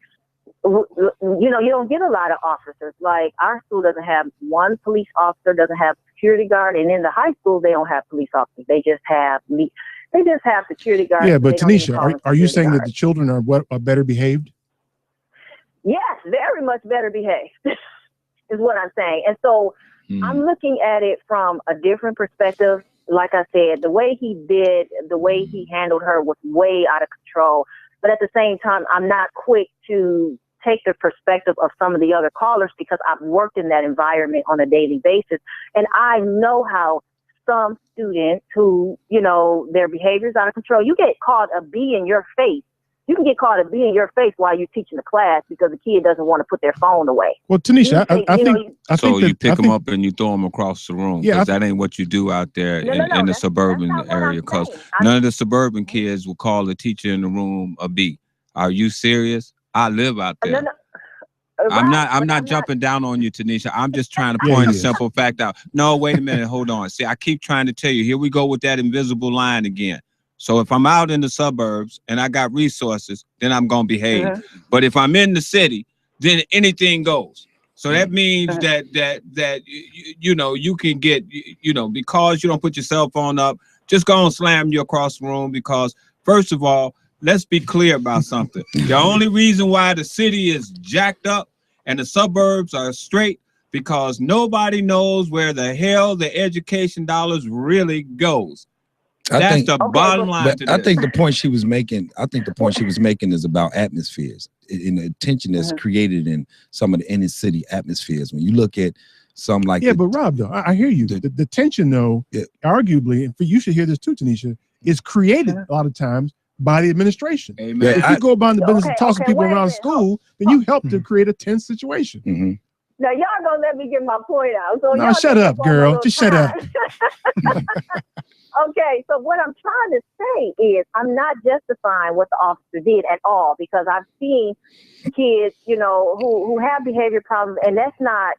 you don't get a lot of officers. Like, our school doesn't have one police officer, doesn't have security guard, and in the high school they don't have police officers. They just have security guards. Yeah, but They don't even Tanisha, call them are you security saying that guards. the children are better behaved? Yes, very much better behaved is what I'm saying. And so I'm looking at it from a different perspective. Like I said, the way he handled her was way out of control. But at the same time, I'm not quick to take the perspective of some of the other callers, because I've worked in that environment on a daily basis. And I know how some students who, their behavior is out of control, you get called a B in your face. You can get called a B in your face while you're teaching the class because the kid doesn't want to put their phone away. Well, Tanisha, I think you pick them up and you throw them across the room, because that ain't what you do out there in the suburban area. Because none of the suburban kids will call the teacher in the room a B. Are you serious? I live out there. I'm not jumping down on you, Tanisha. I'm just trying to point a simple fact out. No, wait a minute. Hold on. See, I keep trying to tell you. Here we go with that invisible line again. So if I'm out in the suburbs and I got resources, then I'm going to behave. But if I'm in the city, then anything goes. So that means that you can get, because you don't put your cell phone up, just go and slam you across the room. Because first of all, let's be clear about something. The only reason why the city is jacked up and the suburbs are straight, because nobody knows where the hell the education dollars really goes. That's the bottom line. I think the point she was making, is about atmospheres, in the tension that's created in some of the inner city atmospheres. When you look at some like but Rob, though, I hear you. The tension, though, arguably, and you should hear this too, Tanisha, is created a lot of times by the administration. Amen. If you go about the business of tossing people around school, then you help to create a tense situation. Now, y'all gonna let me get my point out. So No, shut up, girl. Just shut up. Okay, so what I'm trying to say is I'm not justifying what the officer did at all, because I've seen kids, who have behavior problems, and that's not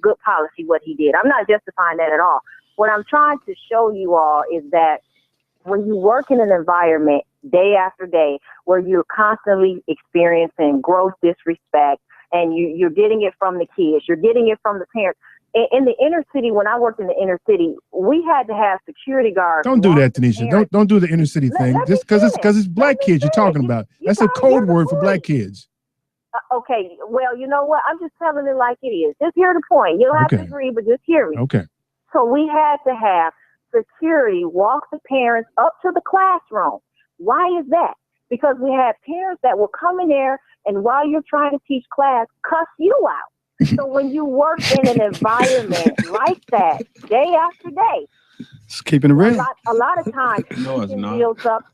good policy what he did. I'm not justifying that at all. What I'm trying to show you all is that when you work in an environment day after day where you're constantly experiencing gross disrespect, and you're getting it from the kids, you're getting it from the parents. In the inner city, when I worked in the inner city, we had to have security guards. Don't do that, Tanisha. Don't do the inner city thing. Just because it's black kids you're talking about. That's a code word for black kids. Okay, well, you know what? I'm just telling it like it is. Just hear the point. You don't have to agree, but just hear me. Okay. So we had to have security walk the parents up to the classroom. Why is that? Because we had parents that will come in there and while you're trying to teach class, cuss you out. So when you work in an environment like that, day after day, it's keeping it real. A lot of times, No, it's not. builds up.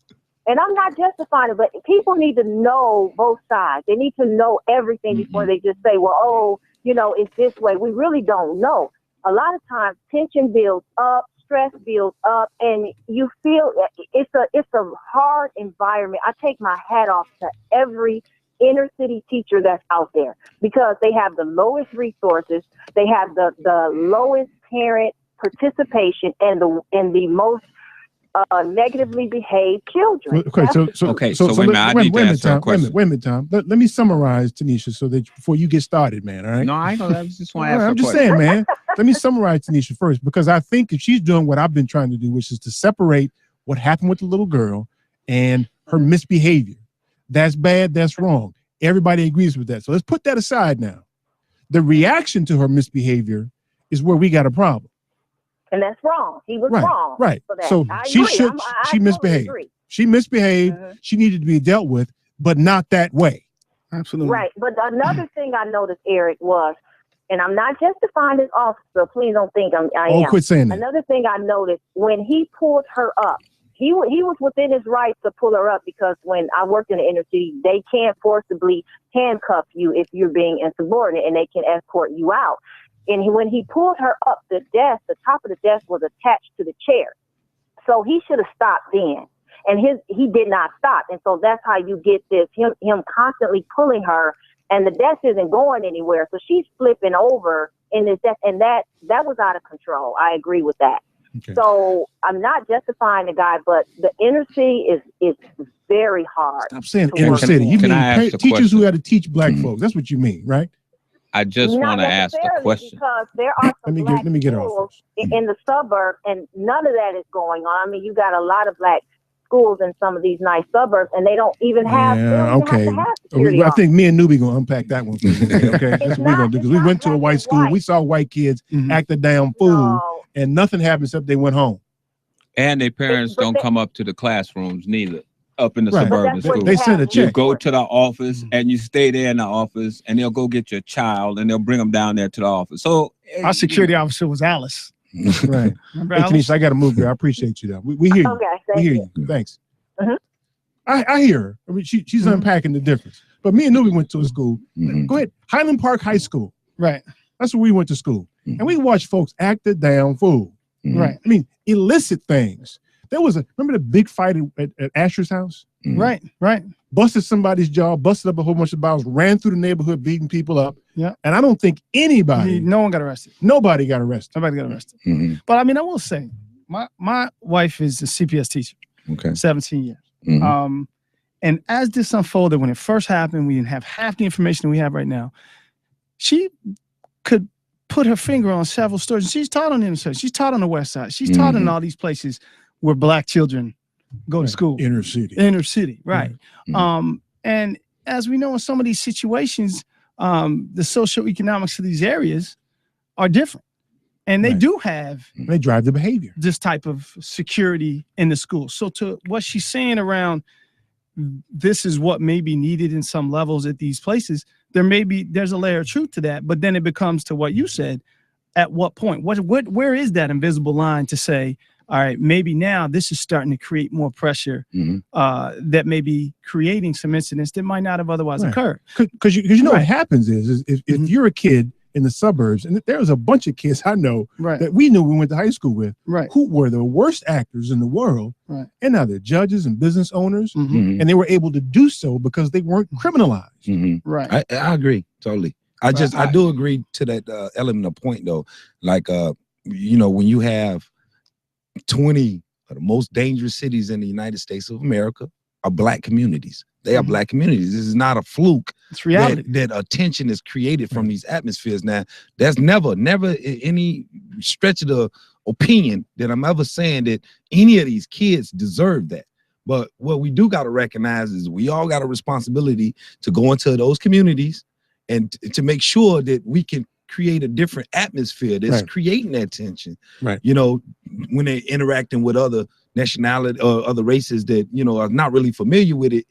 And I'm not justifying it, but people need to know both sides. They need to know everything before they just say, well, it's this way. We really don't know. A lot of times, tension builds up, stress builds up, and you feel it's a hard environment. I take my hat off to every inner city teacher that's out there, because they have the lowest resources, they have the lowest parent participation, and the most negatively behaved children. Okay, so wait a let- minute, I need to answer a question. Wait a minute, Tom. Let me summarize, Tanisha, so that before you get started, man. All right. No, I know. I just want to All ask right, a I'm just question. saying, man. Let me summarize Tanisha first, because I think if she's doing what I've been trying to do, which is to separate what happened with the little girl and her misbehavior. That's bad. That's wrong. Everybody agrees with that. So let's put that aside now. The reaction to her misbehavior is where we got a problem. And that's wrong. He was wrong. Right. For that. So I she agree. should. I She totally misbehaved. agree. She misbehaved. She needed to be dealt with, but not that way. Absolutely. Right. But another thing I noticed, Eric, was, and I'm not justifying this officer, please don't think I Oh, am. quit saying that. Another thing I noticed, when he pulled her up, he was within his rights to pull her up, because when I worked in the inner city, they can't forcibly handcuff you if you're being insubordinate, and they can escort you out. when he pulled her up the desk, the top of the desk was attached to the chair. So he should have stopped then. And he did not stop. And so that's how you get this, him constantly pulling her, and the desk isn't going anywhere. So she's flipping over in this desk, and that was out of control. I agree with that. Okay. So I'm not justifying the guy, but the inner city is very hard. Stop saying inner city. You mean teachers who had to teach black folks. That's what you mean, right? I just want to ask a question. Because there are some let me get off in the suburbs, and none of that is going on. I mean, you got a lot of black schools in some of these nice suburbs, and they don't even have. Okay. I think me and Newbie gonna unpack that one. Okay, that's what we're gonna do, because we went to a white school. We saw white kids act a damn fool, and nothing happened except they went home. And their parents don't come up to the classrooms neither. Up in the suburban school, they send a check. You go to the office and you stay there in the office, and they'll go get your child and they'll bring them down there to the office. So our security officer was Alice. Right. Hey, Tanisha, I got to move here. I appreciate you though. We hear you. Okay, we hear you. Thanks. I hear her. I mean, she's unpacking the difference. But me and Newbie went to a school. Go ahead, Highland Park High School. Right. That's where we went to school, and we watched folks act the damn fool. Right. I mean, illicit things. There was remember the big fight at Asher's house? Right. Busted somebody's jaw, busted up a whole bunch of bottles, ran through the neighborhood, beating people up. Yeah. And I don't think anybody. No one got arrested. Nobody got arrested. Nobody got arrested. But I mean, I will say, my wife is a CPS teacher. Okay. 17 years. And as this unfolded, when it first happened, we didn't have half the information we have right now. She could put her finger on several stories. She's taught on the inner side. She's taught on the west side. She's taught in all these places where black children go to school. Inner city. Right. And as we know, in some of these situations, the socioeconomics of these areas are different. And they do have they drive the behavior. This type of security in the school. So to what she's saying around this is what may be needed in some levels at these places, there's a layer of truth to that. But then it becomes to what you said, at what point? Where is that invisible line to say, all right, maybe now this is starting to create more pressure that may be creating some incidents that might not have otherwise occurred. Because you know what happens is if you're a kid in the suburbs, and there was a bunch of kids I know that we knew we went to high school with who were the worst actors in the world, and now they're judges and business owners, and they were able to do so because they weren't criminalized. Right. I agree totally. I do agree to that element of point though. Like when you have 20 of the most dangerous cities in the United States of America are black communities. They are black communities. This is not a fluke. It's reality. That attention is created from these atmospheres. Now, that's never any stretch of the opinion that I'm ever saying that any of these kids deserve that. But what we do got to recognize is we all got a responsibility to go into those communities and to make sure that we can create a different atmosphere that's creating that tension. Right. When they're interacting with other nationality or other races that, are not really familiar with it,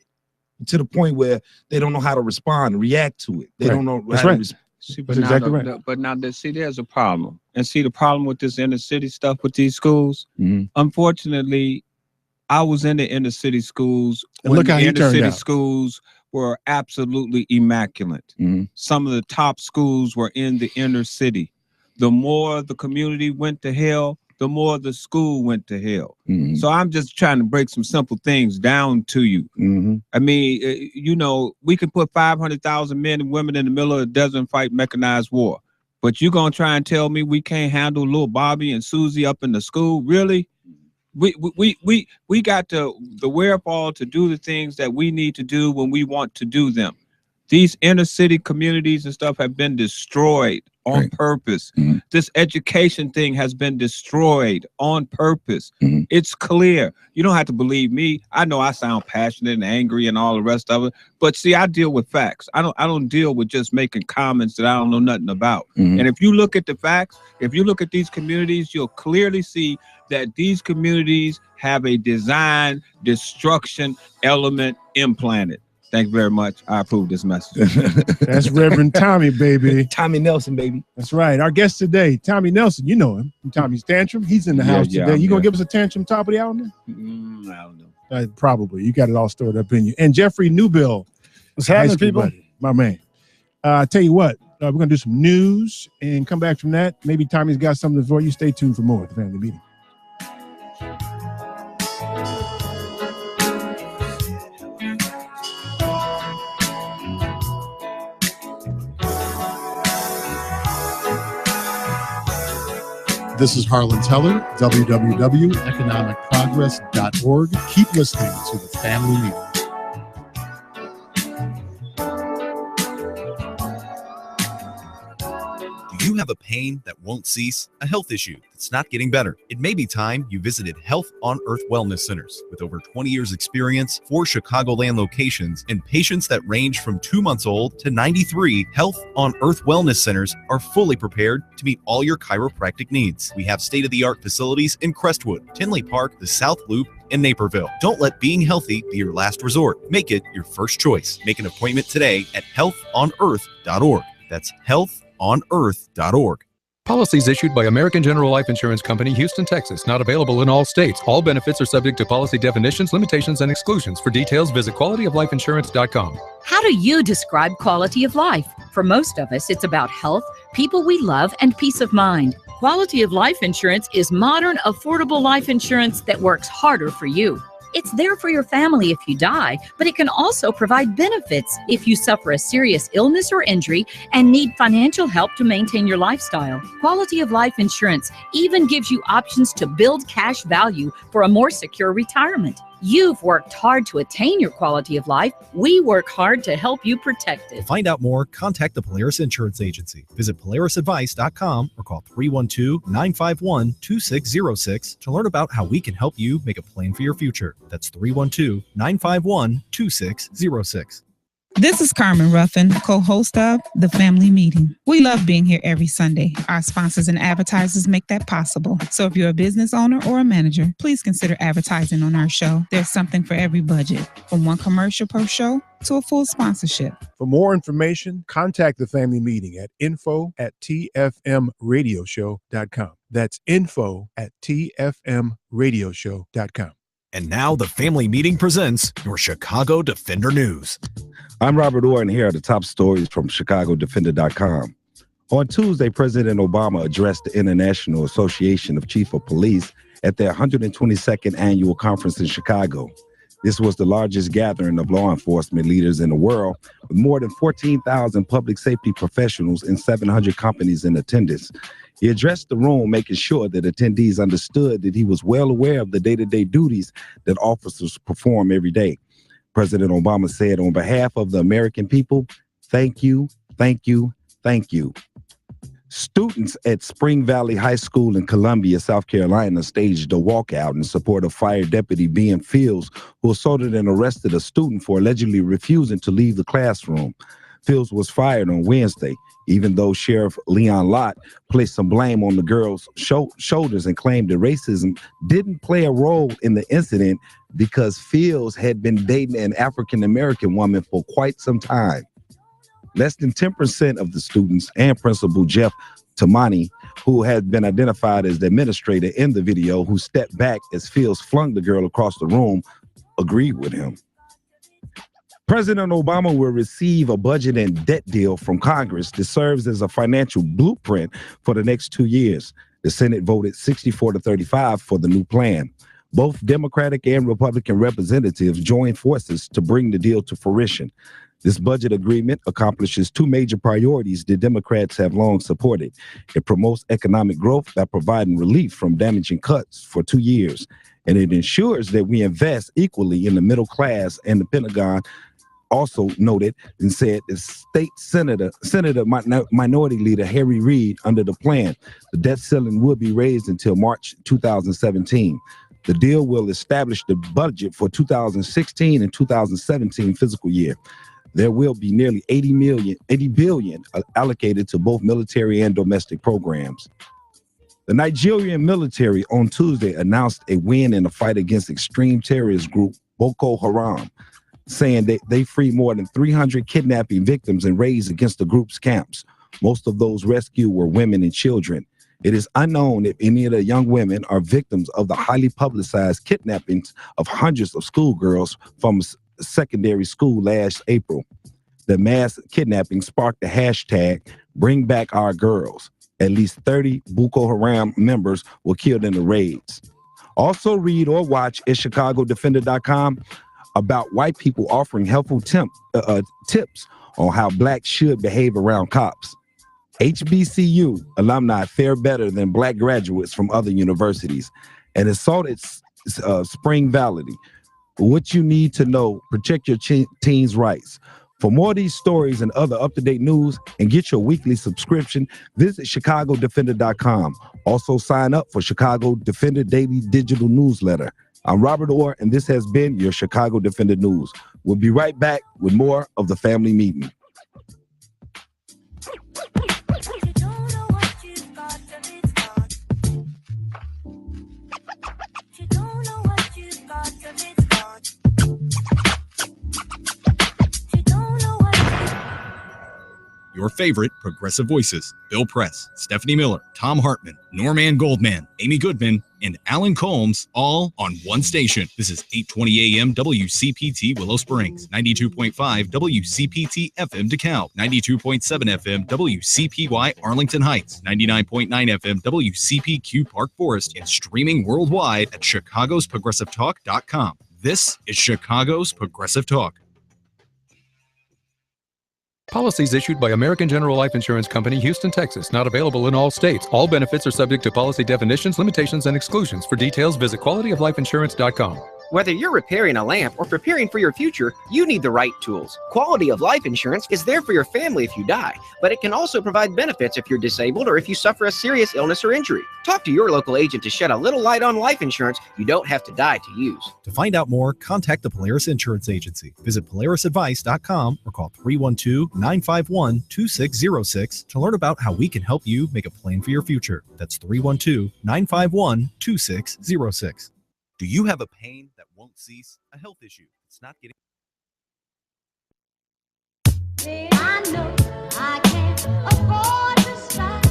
to the point where they don't know how to respond and react to it. They don't know how to respond. But now, there's a problem. And see, the problem with this inner city stuff with these schools, unfortunately, I was in the inner city schools when the inner city schools were absolutely immaculate. Some of the top schools were in the inner city. The more the community went to hell, the more the school went to hell. So I'm just trying to break some simple things down to you. I mean, we can put 500,000 men and women in the middle of the desert and fight mechanized war. But you're going to try and tell me we can't handle little Bobby and Susie up in the school? Really? We got the wherewithal to do the things that we need to do when we want to do them. These inner city communities and stuff have been destroyed on purpose. This education thing has been destroyed on purpose. It's clear. You don't have to believe me. I know I sound passionate and angry and all the rest of it, but see, I deal with facts. I don't deal with just making comments that I don't know nothing about. And if you look at the facts, if you look at these communities, you'll clearly see that these communities have a design destruction element implanted. Thank you very much. I approve this message. That's Reverend Tommy, baby. Tommy Nelson, baby. That's right. Our guest today, Tommy Nelson. You know him. Tommy's Tantrum. He's in the house today. You going to give us a tantrum top of the hour? I don't know. Probably. You got it all stored up in you. And Jeffrey Newbill. What's happening, people? Buddy, my man. I tell you what, We're going to do some news and come back from that. Maybe Tommy's got something for you. Stay tuned for more at the Family Meeting. This is Harlan Teller, www.economicprogress.org. Keep listening to the Family Meeting. Do you have a pain that won't cease? A health issue that's not getting better? It may be time you visited Health on Earth Wellness Centers. With over 20 years experience, 4 Chicagoland locations, and patients that range from 2 months old to 93, Health on Earth Wellness Centers are fully prepared to meet all your chiropractic needs. We have state-of-the-art facilities in Crestwood, Tinley Park, the South Loop, and Naperville. Don't let being healthy be your last resort. Make it your first choice. Make an appointment today at healthonearth.org. That's healthonearth.org. Policies issued by American General Life Insurance Company, Houston, Texas. Not available in all states. All benefits are subject to policy definitions, limitations, and exclusions. For details, visit qualityoflifeinsurance.com. How do you describe quality of life? For most of us, it's about health, people we love, and peace of mind. Quality of life insurance is modern, affordable life insurance that works harder for you. It's there for your family if you die, but it can also provide benefits if you suffer a serious illness or injury and need financial help to maintain your lifestyle. Quality of life insurance even gives you options to build cash value for a more secure retirement. You've worked hard to attain your quality of life. We work hard to help you protect it. To find out more, contact the Polaris Insurance Agency. Visit polarisadvice.com or call 312-951-2606 to learn about how we can help you make a plan for your future. That's 312-951-2606. This is Carmen Ruffin, co-host of The Family Meeting. We love being here every Sunday. Our sponsors and advertisers make that possible. So if you're a business owner or a manager, please consider advertising on our show. There's something for every budget, from one commercial per show to a full sponsorship. For more information, contact the Family Meeting at info@tfmradioshow.com. That's info@tfmradioshow.com. And now the Family Meeting presents your Chicago Defender News. I'm Robert Orr, and here are the top stories from ChicagoDefender.com. On Tuesday, President Obama addressed the International Association of Chiefs of Police at their 122nd annual conference in Chicago. This was the largest gathering of law enforcement leaders in the world, with more than 14,000 public safety professionals and 700 companies in attendance. He addressed the room, making sure that attendees understood that he was well aware of the day-to-day duties that officers perform every day. President Obama said, on behalf of the American people, thank you, thank you, thank you. Students at Spring Valley High School in Columbia, South Carolina, staged a walkout in support of Fire Deputy Ben Fields, who assaulted and arrested a student for allegedly refusing to leave the classroom. Fields was fired on Wednesday, even though Sheriff Leon Lott placed some blame on the girl's shoulders and claimed that racism didn't play a role in the incident because Fields had been dating an African-American woman for quite some time. Less than 10% of the students and Principal Jeff Tamani, who had been identified as the administrator in the video, who stepped back as Fields flung the girl across the room, agreed with him. President Obama will receive a budget and debt deal from Congress that serves as a financial blueprint for the next 2 years. The Senate voted 64-35 for the new plan. Both Democratic and Republican representatives joined forces to bring the deal to fruition. This budget agreement accomplishes two major priorities that Democrats have long supported. It promotes economic growth by providing relief from damaging cuts for 2 years, and it ensures that we invest equally in the middle class. And the Pentagon also noted and said the state Senator Minority Leader Harry Reid, under the plan, the debt ceiling will be raised until March 2017. The deal will establish the budget for 2016 and 2017 fiscal year. There will be nearly $80 billion allocated to both military and domestic programs. The Nigerian military on Tuesday announced a win in a fight against extreme terrorist group Boko Haram, saying that they freed more than 300 kidnapping victims and raids against the group's camps. Most of those rescued were women and children. It is unknown if any of the young women are victims of the highly publicized kidnappings of hundreds of schoolgirls from secondary school last April. The mass kidnapping sparked the hashtag Bring back our girls. At least 30 Boko Haram members were killed in the raids. Also read or watch at ChicagoDefender.com about white people offering helpful tips on how blacks should behave around cops. HBCU alumni fare better than black graduates from other universities and assaulted Spring Valley. What you need to know, protect your teens' rights. For more of these stories and other up-to-date news and get your weekly subscription, visit ChicagoDefender.com. Also sign up for Chicago Defender Daily Digital Newsletter. I'm Robert Orr, and this has been your Chicago Defender News. We'll be right back with more of the family meeting. Your favorite progressive voices: Bill Press, Stephanie Miller, Tom Hartman, Norman Goldman, Amy Goodman, and Alan Combs, all on one station. This is 820 AM WCPT Willow Springs, 92.5 WCPT FM DeKalb, 92.7 FM WCPY Arlington Heights, 99.9 FM WCPQ Park Forest, and streaming worldwide at chicagosprogressivetalk.com. This is Chicago's Progressive Talk. Policies issued by American General Life Insurance Company, Houston, Texas. Not available in all states. All benefits are subject to policy definitions, limitations, and exclusions. For details, visit qualityoFlifeinsurance.com. Whether you're repairing a lamp or preparing for your future, you need the right tools. Quality of Life Insurance is there for your family if you die, but it can also provide benefits if you're disabled or if you suffer a serious illness or injury. Talk to your local agent to shed a little light on life insurance you don't have to die to use. To find out more, contact the Polaris Insurance Agency. Visit PolarisAdvice.com or call 312-951-2606 to learn about how we can help you make a plan for your future. That's 312-951-2606. Do you have a pain that won't cease? A health issue that's not getting... I know I can't afford to stop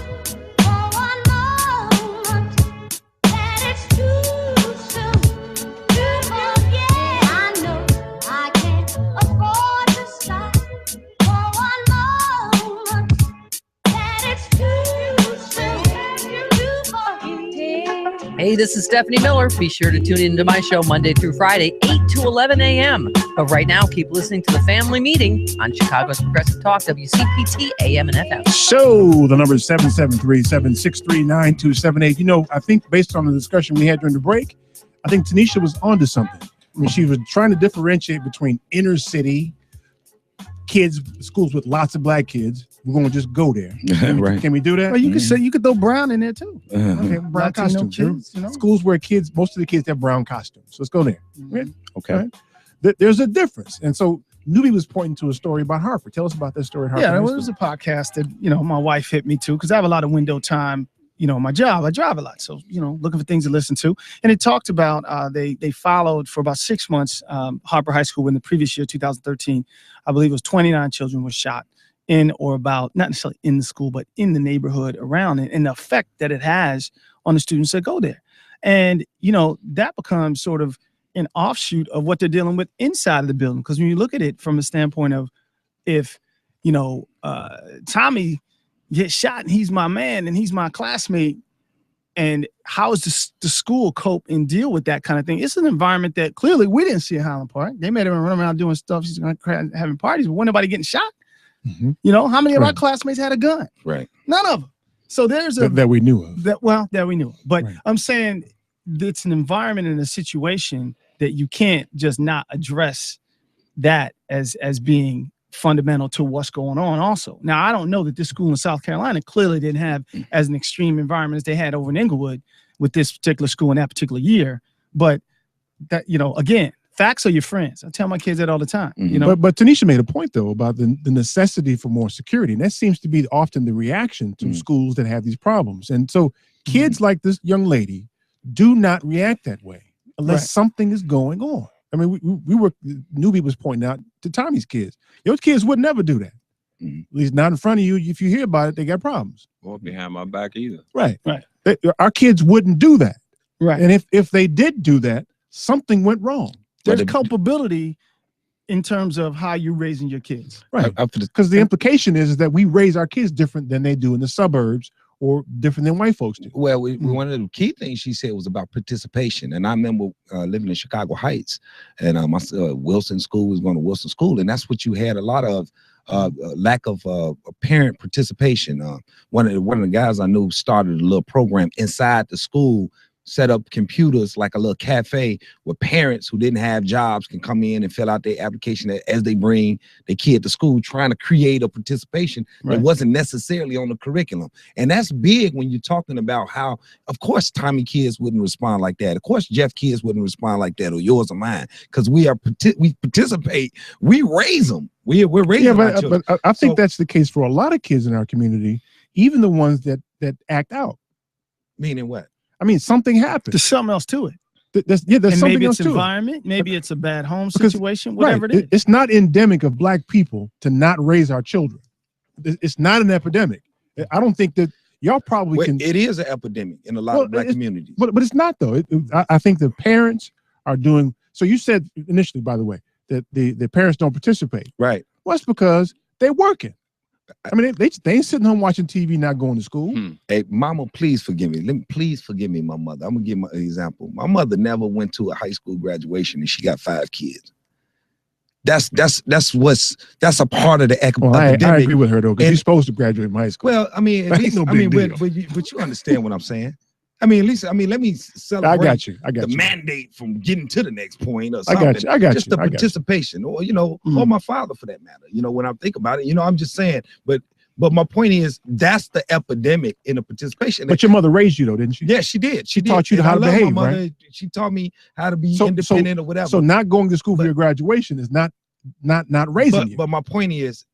for one moment. That it's too soon to forget. I know I can't afford to stop for one moment. That it's too soon to forget. Hey, this is Stephanie Miller. Be sure to tune into my show Monday through Friday, 8 to 11 a.m. But right now, keep listening to The Family Meeting on Chicago's Progressive Talk, WCPT, AM and FM. So the number is 773-763-9278. You know, I think based on the discussion we had during the break, I think Tanisha was onto something. I mean, she was trying to differentiate between inner city kids, schools with lots of black kids. We're going to just go there. Right. Can we do that? Well, you could say you could throw brown in there too. Okay, brown costumes. Kids, you know? Schools where most of the kids have brown costumes. So let's go there. Okay. Right? There's a difference. And so Newbie was pointing to a story about Harper. Tell us about that story at Harper. Yeah, it was a podcast that, my wife hit me to because I have a lot of window time, my job. I drive a lot. So, looking for things to listen to. And it talked about they followed for about 6 months Harper High School in the previous year, 2013. I believe it was 29 children were shot in or about, not necessarily in the school, but in the neighborhood around it, and the effect that it has on the students that go there. And, that becomes sort of an offshoot of what they're dealing with inside of the building. Because when you look at it from a standpoint of if, Tommy gets shot and he's my man and he's my classmate, and how is the school cope and deal with that kind of thing? It's an environment that clearly we didn't see at Highland Park. They made him run around doing stuff. She's having parties, but wasn't nobody getting shot. Mm-hmm. How many of our classmates had a gun? Right. None of them. So there's that we knew of. That we knew of. But right. I'm saying it's an environment and a situation that you can't just not address that as being fundamental to what's going on also. Now, I don't know that this school in South Carolina clearly didn't have as an extreme environment as they had over in Inglewood with this particular school in that particular year. But that, again, facts are your friends. I tell my kids that all the time. Mm-hmm. But Tanisha made a point, though, about the necessity for more security. And that seems to be often the reaction to schools that have these problems. And so kids like this young lady do not react that way unless something is going on. I mean, Newbie was pointing out to Tommy's kids. Your kids would never do that. Mm-hmm. At least not in front of you. If you hear about it, they got problems. Or behind my back either. Right. Our kids wouldn't do that. Right. And if they did do that, something went wrong. There's culpability in terms of how you're raising your kids. Right. Because the implication is that we raise our kids different than they do in the suburbs or different than white folks do. Well, one of the key things she said was about participation. And I remember living in Chicago Heights, and my Wilson School was going to Wilson School, and that's what you had a lot of lack of parent participation. One of the guys I knew started a little program inside the school, set up computers like a little cafe where parents who didn't have jobs can come in and fill out their application as they bring their kid to school, trying to create a participation that wasn't necessarily on the curriculum. And that's big when you're talking about how, of course, Tommy kids wouldn't respond like that. Of course, Jeff kids wouldn't respond like that, or yours or mine, because we participate, we raise them. We're raising our children. But I think that's the case for a lot of kids in our community, even the ones that act out. Meaning what? I mean, something happened. There's something else to it. There's And something maybe else it's to environment, maybe it's a bad home situation, whatever it it is. It's not endemic of black people to not raise our children. It's not an epidemic. I don't think that y'all probably can. It is an epidemic in a lot of black communities. But it's not though. I think the parents are doing. So you said initially, by the way, that the parents don't participate. Right. Well, it's because they're working. I mean, they ain't sitting home watching TV, not going to school. Hey, mama, please forgive me. Please forgive me, my mother. I'm gonna give my example. My mother never went to a high school graduation, and she got 5 kids. That's a part of the epidemic. I agree with her though, because you're supposed to graduate from high school. Well, I mean, at least, no I mean, big deal. but you understand what I'm saying. I mean, at least, let me celebrate. I got you. The mandate from getting to the next point or I something. got you. I got just you. the I got you. participation, or or my father for that matter. When I think about it, I'm just saying. But my point is, that's the epidemic in the participation. But your mother raised you though, didn't she? Yeah, she did. She taught you And how I to love behave, my mother. right? She taught me how to be independent or whatever. So not going to school for your graduation is not raising you. But my point is,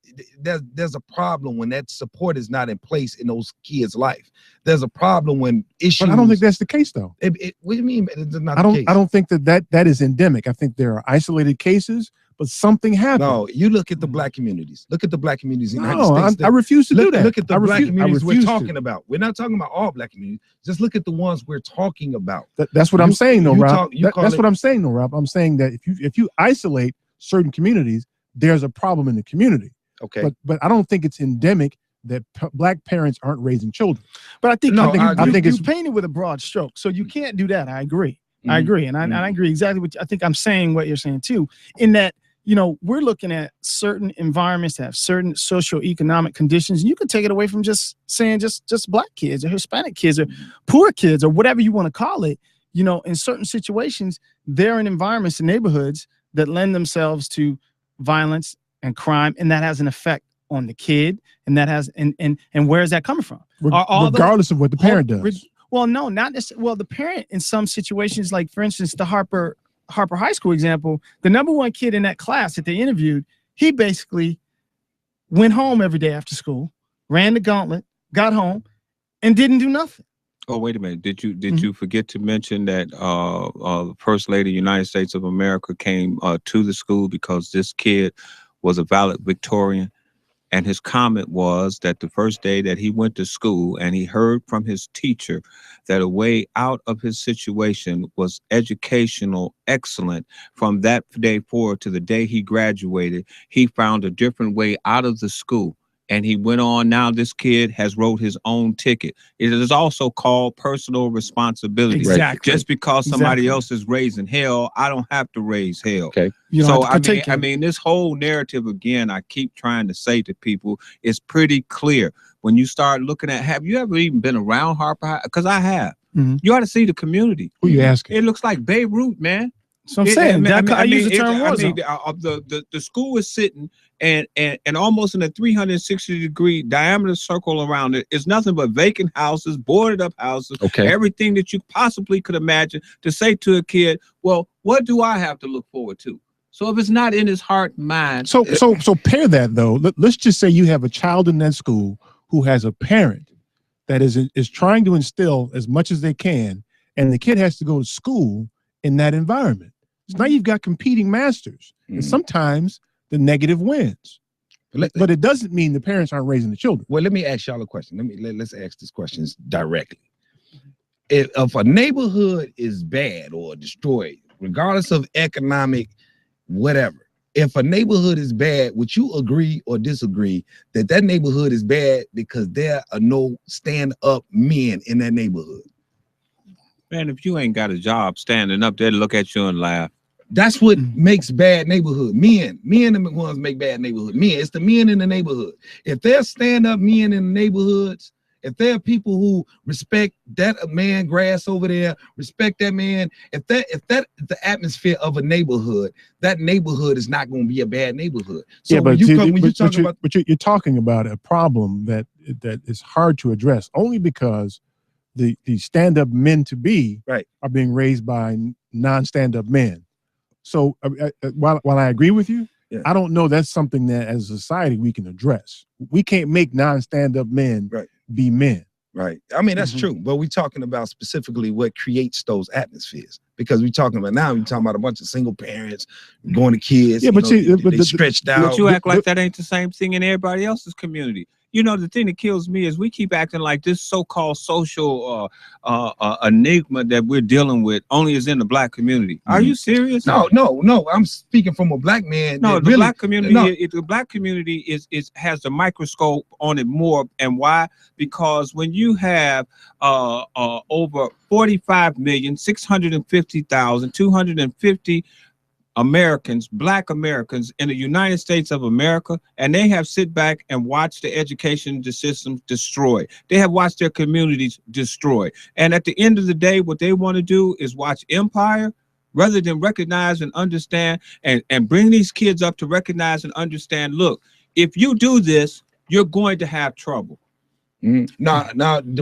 there's a problem when that support is not in place in those kids' life. There's a problem when issues. But I don't think that's the case though. What do you mean? It's not I the case? don't think that is endemic. I think there are isolated cases, but something happened. No, you look at the black communities. Look at the black communities in the No, United States. I refuse to do that. Look at the black communities we're refuse to. talking about. We're not talking about all black communities. Just look at the ones we're talking about. That's what I'm saying though, Rob. That's it- what I'm saying though, Rob. I'm saying that if you isolate certain communities, there's a problem in the community. Okay. But I don't think it's endemic that black parents aren't raising children. But I think I think you it's painted with a broad stroke, so you can't do that. I agree. I agree, and I agree exactly what I think. I'm saying what you're saying too, in that we're looking at certain environments that have certain socioeconomic conditions, and you can take it away from just saying just black kids or Hispanic kids or poor kids or whatever you want to call it. In certain situations, they're in environments and neighborhoods that lend themselves to violence and crime, and that has an effect on the kid, and that has and where is that coming from? Regardless of what the parent does. Well, no, not necessarily. Well, the parent in some situations, like for instance, the Harper High School example, the #1 kid in that class that they interviewed, he basically went home every day after school, ran the gauntlet, got home, and didn't do nothing. Oh, wait a minute. Did you forget to mention that the First Lady of the United States of America came to the school because this kid was a valedictorian? And his comment was that the first day that he went to school and he heard from his teacher that a way out of his situation was educational excellence. From that day forward to the day he graduated, he found a different way out of the school. And he went on. Now this kid has wrote his own ticket. It is also called personal responsibility. Exactly. Just because somebody else is raising hell, I don't have to raise hell. Okay. You don't So have to partake in I it. mean, this whole narrative again, I keep trying to say to people, is pretty clear. When you start looking at, have you ever even been around Harper High? Because I have. You ought to see the community. Who you asking? It looks like Beirut, man. So I'm saying I use the it- term war I mean, zone. the school is sitting and almost in a 360-degree diameter circle around it is nothing but vacant houses, boarded up houses, Okay. everything that you possibly could imagine to say to a kid, well, what do I have to look forward to? So if it's not in his heart and mind. So pair that though. Let's just say you have a child in that school who has a parent that is trying to instill as much as they can, and the kid has to go to school in that environment. So now you've got competing masters, and sometimes the negative wins. But it doesn't mean the parents aren't raising the children. Well, let me ask y'all a question. Let's ask this question directly. If a neighborhood is bad or destroyed, regardless of economic whatever, if a neighborhood is bad, would you agree or disagree that that neighborhood is bad because there are no stand-up men in that neighborhood? Man, if you ain't got a job standing up there to look at you and laugh. That's what makes bad neighborhood. Men are the ones make bad neighborhood. Men, it's the men in the neighborhood. If there's stand-up men in the neighborhoods, if there are people who respect that man grass over there, respect that man, if that is the atmosphere of a neighborhood, that neighborhood is not going to be a bad neighborhood. So yeah, but you're talking about a problem that is hard to address only because the stand-up men to be are being raised by non-stand-up men. So while I agree with you, I don't know that's something that as a society we can address. We can't make non-stand-up men be men. Right. I mean, that's true. But we're talking about specifically what creates those atmospheres. Because we're talking about a bunch of single parents going to kids. Yeah, but they stretched out. But you act like that ain't the same thing in everybody else's community. You know, the thing that kills me is we keep acting like this so-called social enigma that we're dealing with only is in the black community. Are you serious? No. I'm speaking from a black man. No, the black community. The black community has the microscope on it more. And why? Because when you have over 45,650,250 Americans, black Americans in the United States of America, and they have sit back and watched the education system destroy. They have watched their communities destroy. And at the end of the day, what they want to do is watch empire rather than recognize and understand and bring these kids up to recognize and understand, look, if you do this, you're going to have trouble. Now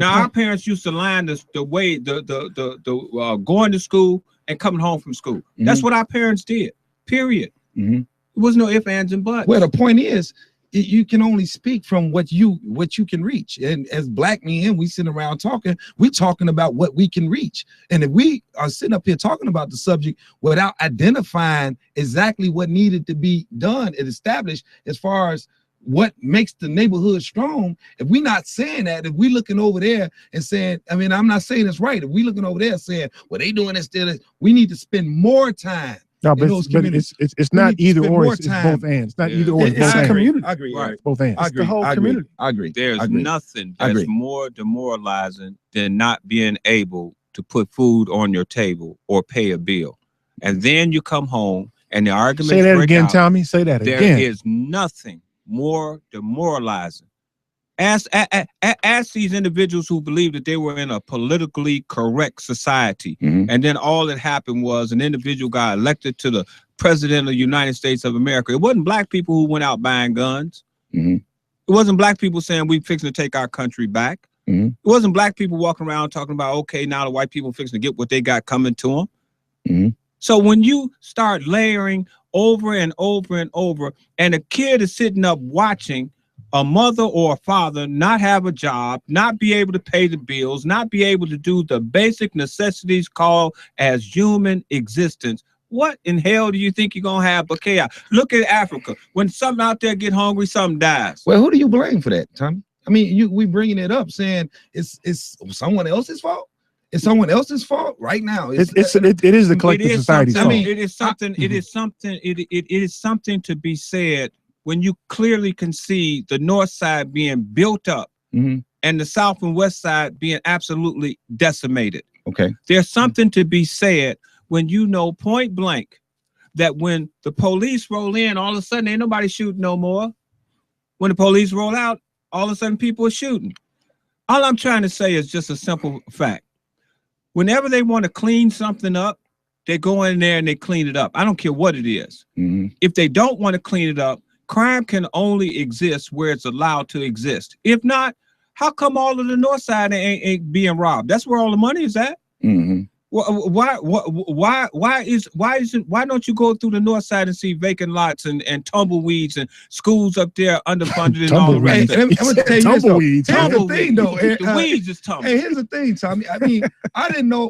our parents used to line the way going to school and coming home from school. That's what our parents did. Period. There was no ifs, ands, and buts. Well, the point is, you can only speak from what you can reach. And as black men, we sit around talking. We're talking about what we can reach. And if we are sitting up here talking about the subject without identifying exactly what needed to be done and established as far as what makes the neighborhood strong, if we're not saying that, if we're looking over there and saying, I mean, I'm not saying it's right. If we're looking over there saying, well, they doing this, we need to spend more time. No, but it's not either or, it's both ends. It's not either or, it's both ends. I agree. Right. Both ends. It's the whole community. I agree. There's nothing that's more demoralizing than not being able to put food on your table or pay a bill. And then you come home and the argument. Say that again, Tommy. Say that again. There is nothing more demoralizing. Ask these individuals who believe that they were in a politically correct society, and then all that happened was an individual got elected to the president of the United States of America. It wasn't black people who went out buying guns. It wasn't black people saying we fixing to take our country back. It wasn't black people walking around talking about, okay, now the white people fixing to get what they got coming to them. So when you start layering over and over and over, and a kid is sitting up watching a mother or a father not have a job, not be able to pay the bills, not be able to do the basic necessities called as human existence, what in hell do you think you're gonna have but chaos? Look at Africa. When something out there get hungry, something dies. Well, who do you blame for that, Tommy? I mean, we bringing it up saying it's someone else's fault. It's someone else's fault right now. It is the collective society's fault. I mean, it is something. It is something to be said when you clearly can see the north side being built up and the south and west side being absolutely decimated. Okay, there's something to be said when you know point blank that when the police roll in, all of a sudden ain't nobody shooting no more. When the police roll out, all of a sudden people are shooting. All I'm trying to say is just a simple fact. Whenever they want to clean something up, they go in there and they clean it up. I don't care what it is. If they don't want to clean it up, crime can only exist where it's allowed to exist. If not, how come all of the north side ain't being robbed? That's where all the money is at. Why don't you go through the north side and see vacant lots and tumbleweeds and schools up there underfunded and all the rest? I'm gonna tell you tumbleweeds. Here's the thing, though. The weeds is tumble. Hey, here's the thing, Tommy. I mean, I didn't know.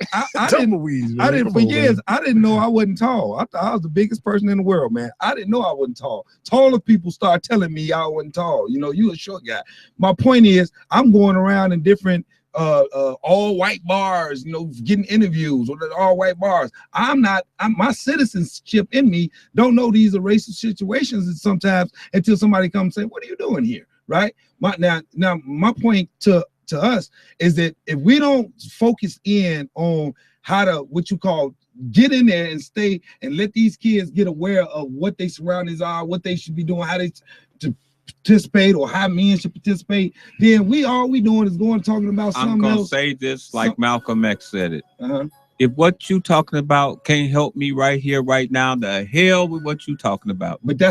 Tumbleweeds. I didn't for years. I didn't know I wasn't tall. I thought I was the biggest person in the world, man. I didn't know I wasn't tall. Taller people start telling me I wasn't tall. You know, you a short guy. My point is, I'm going around in different all white bars, getting interviews or the all white bars. My citizenship in me don't know these are racist situations sometimes until somebody comes and say, what are you doing here? Right? Now my point to us is that if we don't focus in on how to, what you call, get in there and stay and let these kids get aware of what their surroundings are, what they should be doing, how they to participate or how men should participate, then all we doing is going talking about something else. I'm gonna say this like Malcolm X said it. Uh-huh. If what you talking about can't help me right here, right now, the hell with what you talking about. But that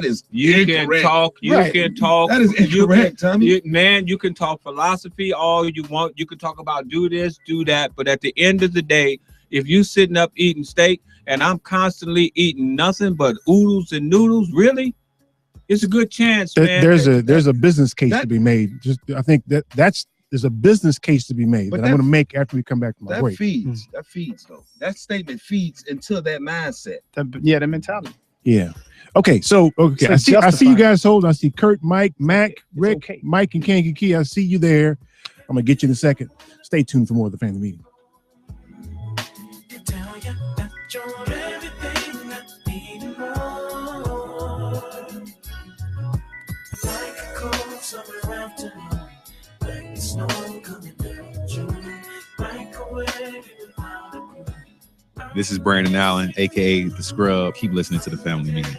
is. You incorrect. can talk. You Right. can talk. That is incorrect, Tommy. You can talk philosophy all you want. You can talk about do this, do that. But at the end of the day, if you sitting up eating steak and I'm constantly eating nothing but oodles and noodles, really, it's a good chance, man. There's a business case to be made. I think there's a business case to be made that I'm going to make after we come back from my break. That feeds though. That statement feeds into that mindset. The mentality. Yeah. Okay. So I see you guys hold. I see Kurt, Mike, Mac, Rick, Mike, and Kankakee. I see you there. I'm gonna get you in a second. Stay tuned for more of the family meeting. This is Brandon Allen, aka The Scrub. Keep listening to the family meeting.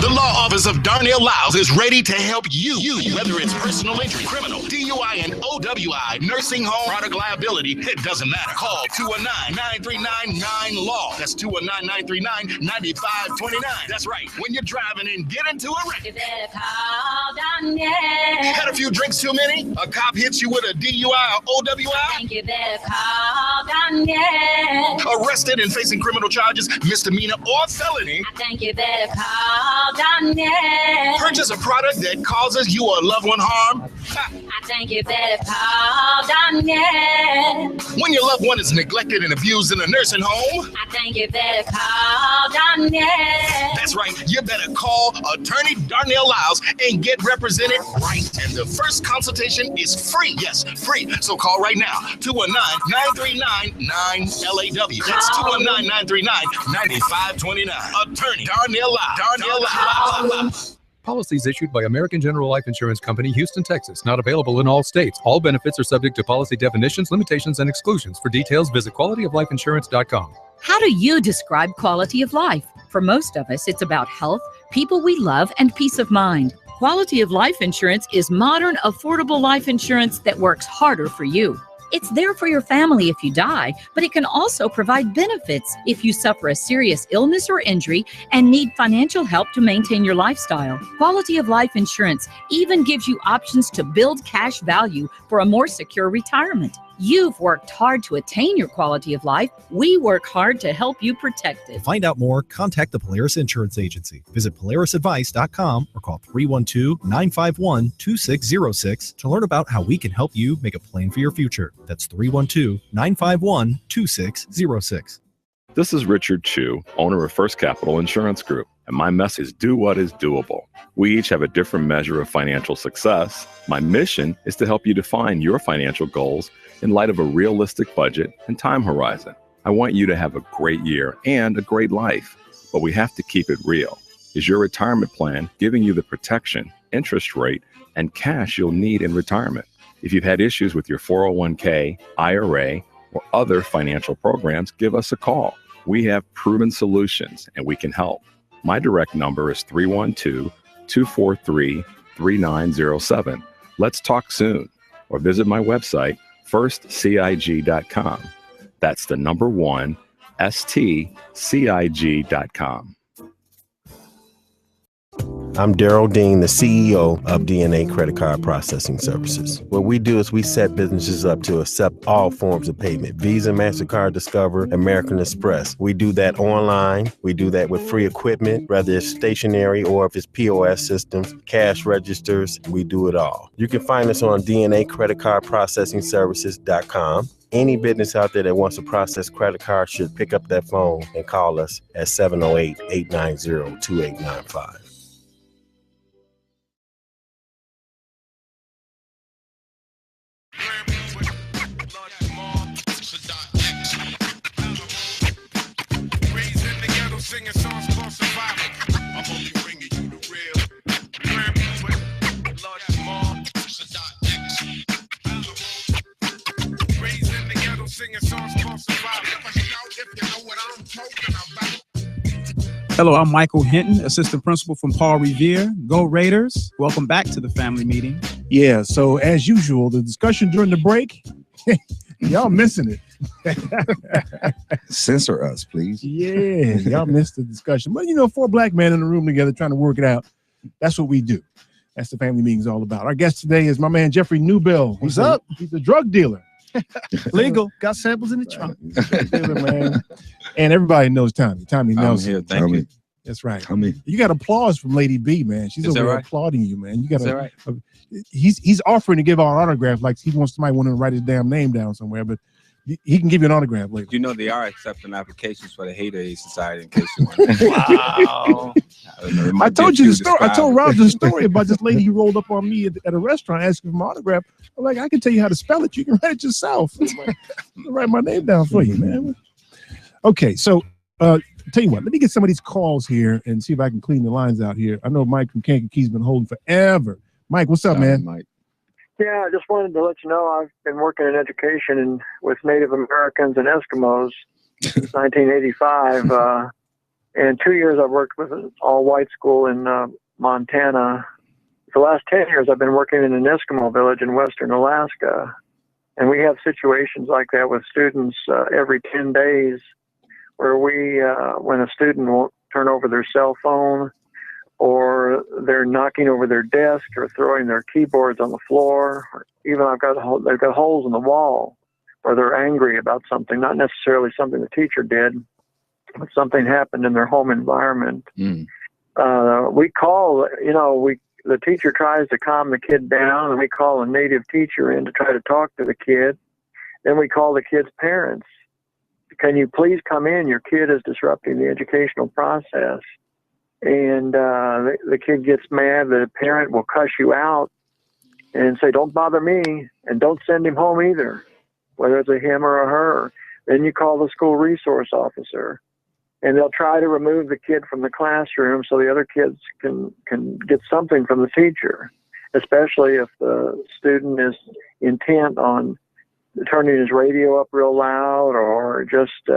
The Law Office of Darnell Lyles is ready to help you. Whether it's personal injury, criminal, DUI, and OWI, nursing home, product liability, it doesn't matter. Call 219-939-9-LAW. That's 219-939-9529. That's right. When you're driving and get into a wreck. You better call Darnell. Had a few drinks too many? A cop hits you with a DUI or OWI? I think you better call Darnell. Arrested and facing criminal charges, misdemeanor or felony? I think you better call Darnell. Purchase a product that causes you or a loved one harm? I think you better call Darnell. When your loved one is neglected and abused in a nursing home? I think you better call Darnell. That's right. You better call Attorney Darnell Lyles and get represented right. And the first consultation is free. Yes, free. So call right now. 219-939-9LAW. That's 219-939-9529. Attorney Darnell Lyles. Darnell Lyles. Policies issued by American General Life Insurance Company, Houston, Texas. Not available in all states. All benefits are subject to policy definitions, limitations, and exclusions. For details, visit qualityoflifeinsurance.com. How do you describe quality of life? For most of us, it's about health, people we love, and peace of mind. Quality of life insurance is modern, affordable life insurance that works harder for you. It's there for your family if you die, but it can also provide benefits if you suffer a serious illness or injury and need financial help to maintain your lifestyle. Quality of life insurance even gives you options to build cash value for a more secure retirement. You've worked hard to attain your quality of life. We work hard to help you protect it. To find out more, contact the Polaris Insurance Agency. Visit polarisadvice.com or call 312-951-2606 to learn about how we can help you make a plan for your future. That's 312-951-2606. This is Richard Chu, owner of First Capital Insurance Group, and my message is do what is doable. We each have a different measure of financial success. My mission is to help you define your financial goals in light of a realistic budget and time horizon. I want you to have a great year and a great life, but we have to keep it real. Is your retirement plan giving you the protection, interest rate, and cash you'll need in retirement? If you've had issues with your 401k, IRA, or other financial programs, give us a call. We have proven solutions and we can help. My direct number is 312-243-3907. Let's talk soon, or visit my website, firstcig.com. That's the number 1, stcig.com. I'm Daryl Dean, the CEO of DNA Credit Card Processing Services. What we do is we set businesses up to accept all forms of payment. Visa, MasterCard, Discover, American Express. We do that online. We do that with free equipment, whether it's stationary or if it's POS systems, cash registers, we do it all. You can find us on DNACreditCardProcessingServices.com. Any business out there that wants to process credit cards should pick up that phone and call us at 708-890-2895. Hello, I'm Michael Hinton, assistant principal from Paul Revere. Go Raiders. Welcome back to the family meeting. Yeah, so as usual, the discussion during the break, y'all missing it. Censor us, please. Yeah, y'all missed the discussion. But, you know, 4 black men in a room together trying to work it out. That's what we do. That's the family meeting's all about. Our guest today is my man, Jeffrey Newbill. What's up? He's a drug dealer. Legal. Got samples in the trunk. Man. And everybody knows Tommy. Tommy Nelson. Here, thank you. That's right. Tommy. You got applause from Lady B, man. She's Is over that there right? applauding you, man. You got Is that right? He's offering to give our autograph, like he wants somebody want to write his damn name down somewhere, but he can give you an autograph later. You know, they are accepting applications for the Hate Aid Society in case you want. Wow. I told you the story. I told Rob the story about this lady who rolled up on me at a restaurant asking for my autograph. I'm like, I can tell you how to spell it. You can write it yourself. I'll write my name down for you, man. Okay, so tell you what, let me get some of these calls here and see if I can clean the lines out here. I know Mike from Kankakee has been holding forever. Mike, what's up, man? Mike. Yeah, I just wanted to let you know I've been working in education and with Native Americans and Eskimos since 1985. And 2 years I've worked with an all-white school in Montana. For the last 10 years I've been working in an Eskimo village in western Alaska. And we have situations like that with students every 10 days where when a student won't turn over their cell phone, or they're knocking over their desk or throwing their keyboards on the floor. Or even they've got holes in the wall, or they're angry about something, not necessarily something the teacher did, but something happened in their home environment. We call, the teacher tries to calm the kid down, and we call a native teacher in to try to talk to the kid. Then we call the kid's parents. Can you please come in? Your kid is disrupting the educational process. And the kid gets mad. The parent will cuss you out and say, don't bother me, and don't send him home either, whether it's a him or a her. Then you call the school resource officer, and they'll try to remove the kid from the classroom so the other kids can get something from the teacher, especially if the student is intent on turning his radio up real loud or just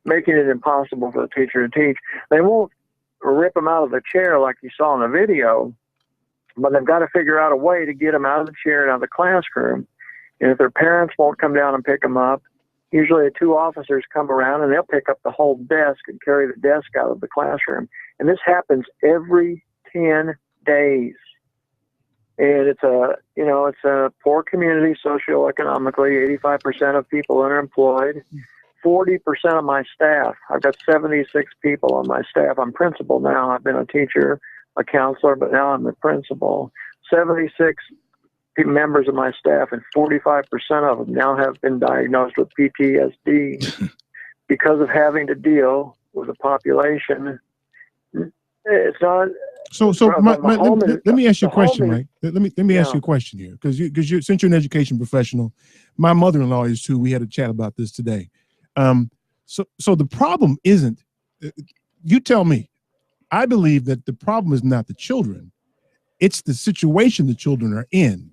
making it impossible for the teacher to teach. They won't rip them out of the chair like you saw in the video, but they've got to figure out a way to get them out of the chair and out of the classroom. And if their parents won't come down and pick them up, usually 2 officers come around and they'll pick up the whole desk and carry the desk out of the classroom. And this happens every 10 days. And it's a poor community socioeconomically. 85% of people are unemployed. 40% of my staff, I've got 76 people on my staff. I'm principal now. I've been a teacher, a counselor, but now I'm the principal. 76 members of my staff, and 45% of them now have been diagnosed with PTSD because of having to deal with a population. It's not. So let me ask you a question, Mike. Let me ask you a question here, because since you're an education professional, my mother-in-law is too. We had a chat about this today. So the problem isn't. You tell me. I believe that the problem is not the children; it's the situation the children are in.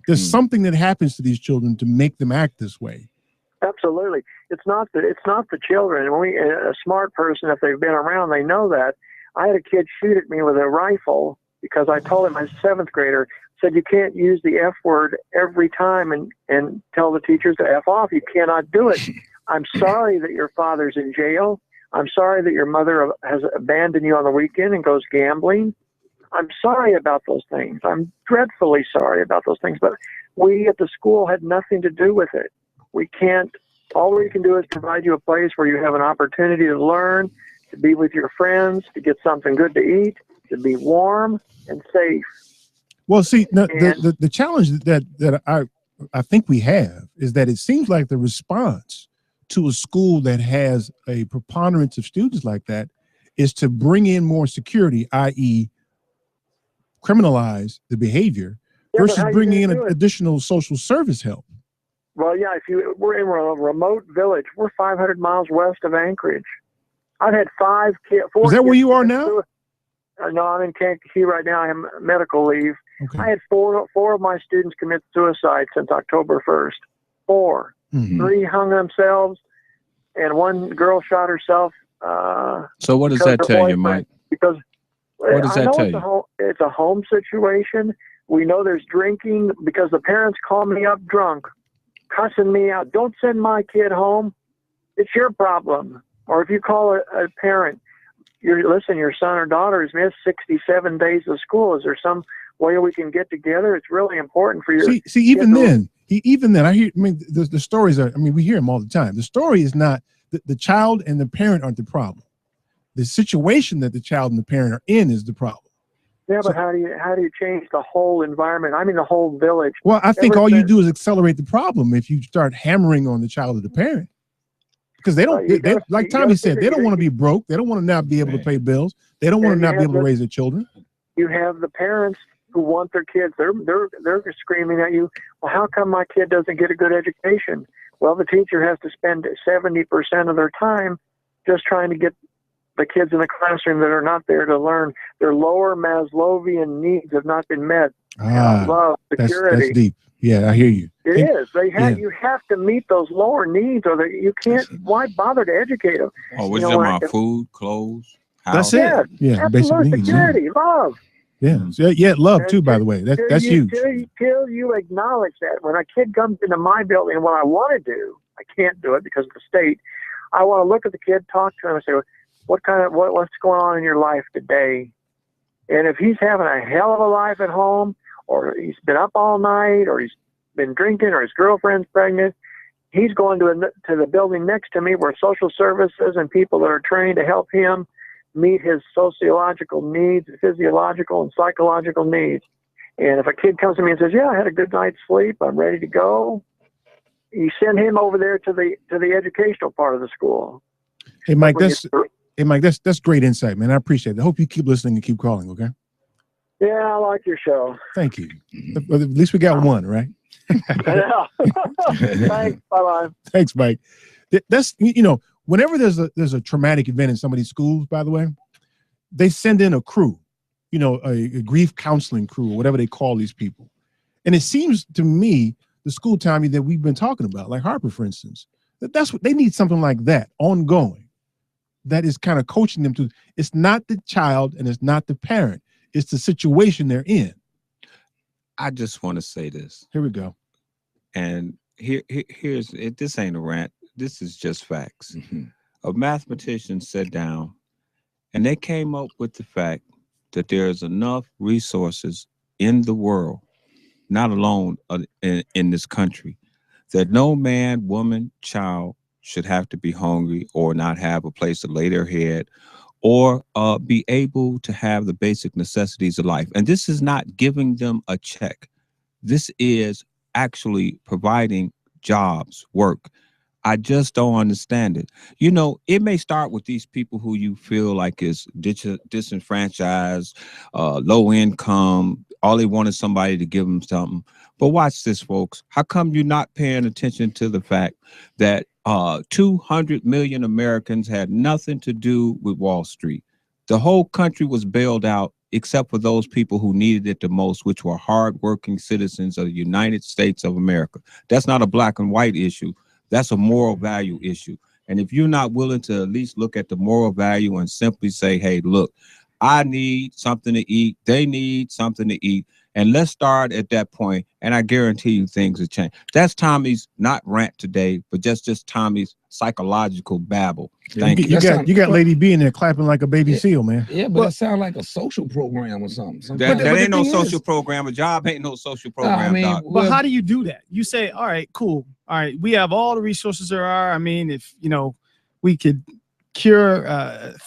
There's something that happens to these children to make them act this way. Absolutely, it's not the children. A smart person, if they've been around, they know that. I had a kid shoot at me with a rifle because I told him, my 7th grader, said, you can't use the F word every time and tell the teachers to F off. You cannot do it. I'm sorry that your father's in jail. I'm sorry that your mother has abandoned you on the weekend and goes gambling. I'm sorry about those things. I'm dreadfully sorry about those things. But we at the school had nothing to do with it. We can't. All we can do is provide you a place where you have an opportunity to learn, to be with your friends, to get something good to eat, to be warm and safe. Well, see, the challenge that I think we have is that it seems like the response to a school that has a preponderance of students like that is to bring in more security, i.e. criminalize the behavior, versus bringing in additional social service help. Well, yeah, we're in a remote village. We're 500 miles west of Anchorage. I've had 4 kids. Is that where you are now? No, I'm in Kankakee right now. I'm medical leave. Okay. I had four of my students commit suicide since October 1st. 4. Mm-hmm. 3 hung themselves, and 1 girl shot herself So what does because that her tell you, boyfriend- Mike? Because What does I that know tell it's a home situation. We know there's drinking because the parents call me up drunk, cussing me out. Don't send my kid home. It's your problem. Or if you call a parent, listen, your son or daughter has missed 67 days of school. Is there some way we can get together? It's really important for your See, even then, I hear. I mean, the stories are. I mean, we hear them all the time. The story is not the child and the parent aren't the problem. The situation that the child and the parent are in is the problem. Yeah, but how do you change the whole environment? I mean, the whole village. Well, I think Ever all you since- do is accelerate the problem if you start hammering on the child or the parent. Because they don't, like Tommy said, they don't want to be broke. They don't want to not be able to pay bills. They don't want to And not you be have able to the- raise their children. You have the parents who want their kids. They're screaming at you. Well, how come my kid doesn't get a good education? Well, the teacher has to spend 70% of their time just trying to get the kids in the classroom that are not there to learn. Their lower Maslowian needs have not been met. Love, security. That's deep. Yeah, I hear you. It is. You have to meet those lower needs, or that you can't. Why bother to educate them? Oh, we're You know, talking like- about food, clothes, That's house. it. Yeah, basic absolute needs. security, love. Yeah, yeah, love too. By the way, Till that's you, huge. Till you acknowledge that when a kid comes into my building, what I want to do, I can't do it because of the state. I want to look at the kid, talk to him, and say, what's going on in your life today? And if he's having a hell of a life at home, or he's been up all night, or he's been drinking, or his girlfriend's pregnant, he's going to the building next to me where social services and people that are trained to help him meet his sociological needs, physiological and psychological needs. And if a kid comes to me and says, yeah, I had a good night's sleep, I'm ready to go, you send him over there to the educational part of the school. Hey, Mike, When that's great insight, man. I appreciate it. I hope you keep listening and keep calling. Okay. Yeah, I like your show. Thank you. At least we got one, right? Yeah. Thanks. Bye-bye. Thanks, Mike. That's whenever there's a traumatic event in some of these schools, by the way, they send in a crew, a grief counseling crew or whatever they call these people. And it seems to me, the school, Tommy, that we've been talking about, like Harper, for instance, that's what they need, something like that ongoing. That is kind of coaching them to. It's not the child and it's not the parent. It's the situation they're in. I just want to say this. Here we go. And here's it. This ain't a rant. This is just facts. A mathematician sat down and they came up with the fact that there's enough resources in the world, not alone in this country, that no man, woman, child should have to be hungry or not have a place to lay their head or be able to have the basic necessities of life. And this is not giving them a check. This is actually providing jobs, work. I just don't understand it. It may start with these people who you feel like is disenfranchised, low income, all they want is somebody to give them something. But watch this, folks. How come you're not paying attention to the fact that 200 million Americans had nothing to do with Wall Street? The whole country was bailed out except for those people who needed it the most, which were hardworking citizens of the United States of America. That's not a black and white issue. That's a moral value issue. And if you're not willing to at least look at the moral value and simply say, hey, look, I need something to eat. They need something to eat. And let's start at that point, and I guarantee you things will change. That's Tommy's not rant today, but just Tommy's psychological babble. Thank you. You got Lady B in there clapping like a baby seal, man. Yeah, but it sounds like a social program or something. That ain't no social program. A job ain't no social program, Doc. But how do you do that? You say, all right, cool. All right, we have all the resources there are. I mean, if, we could cure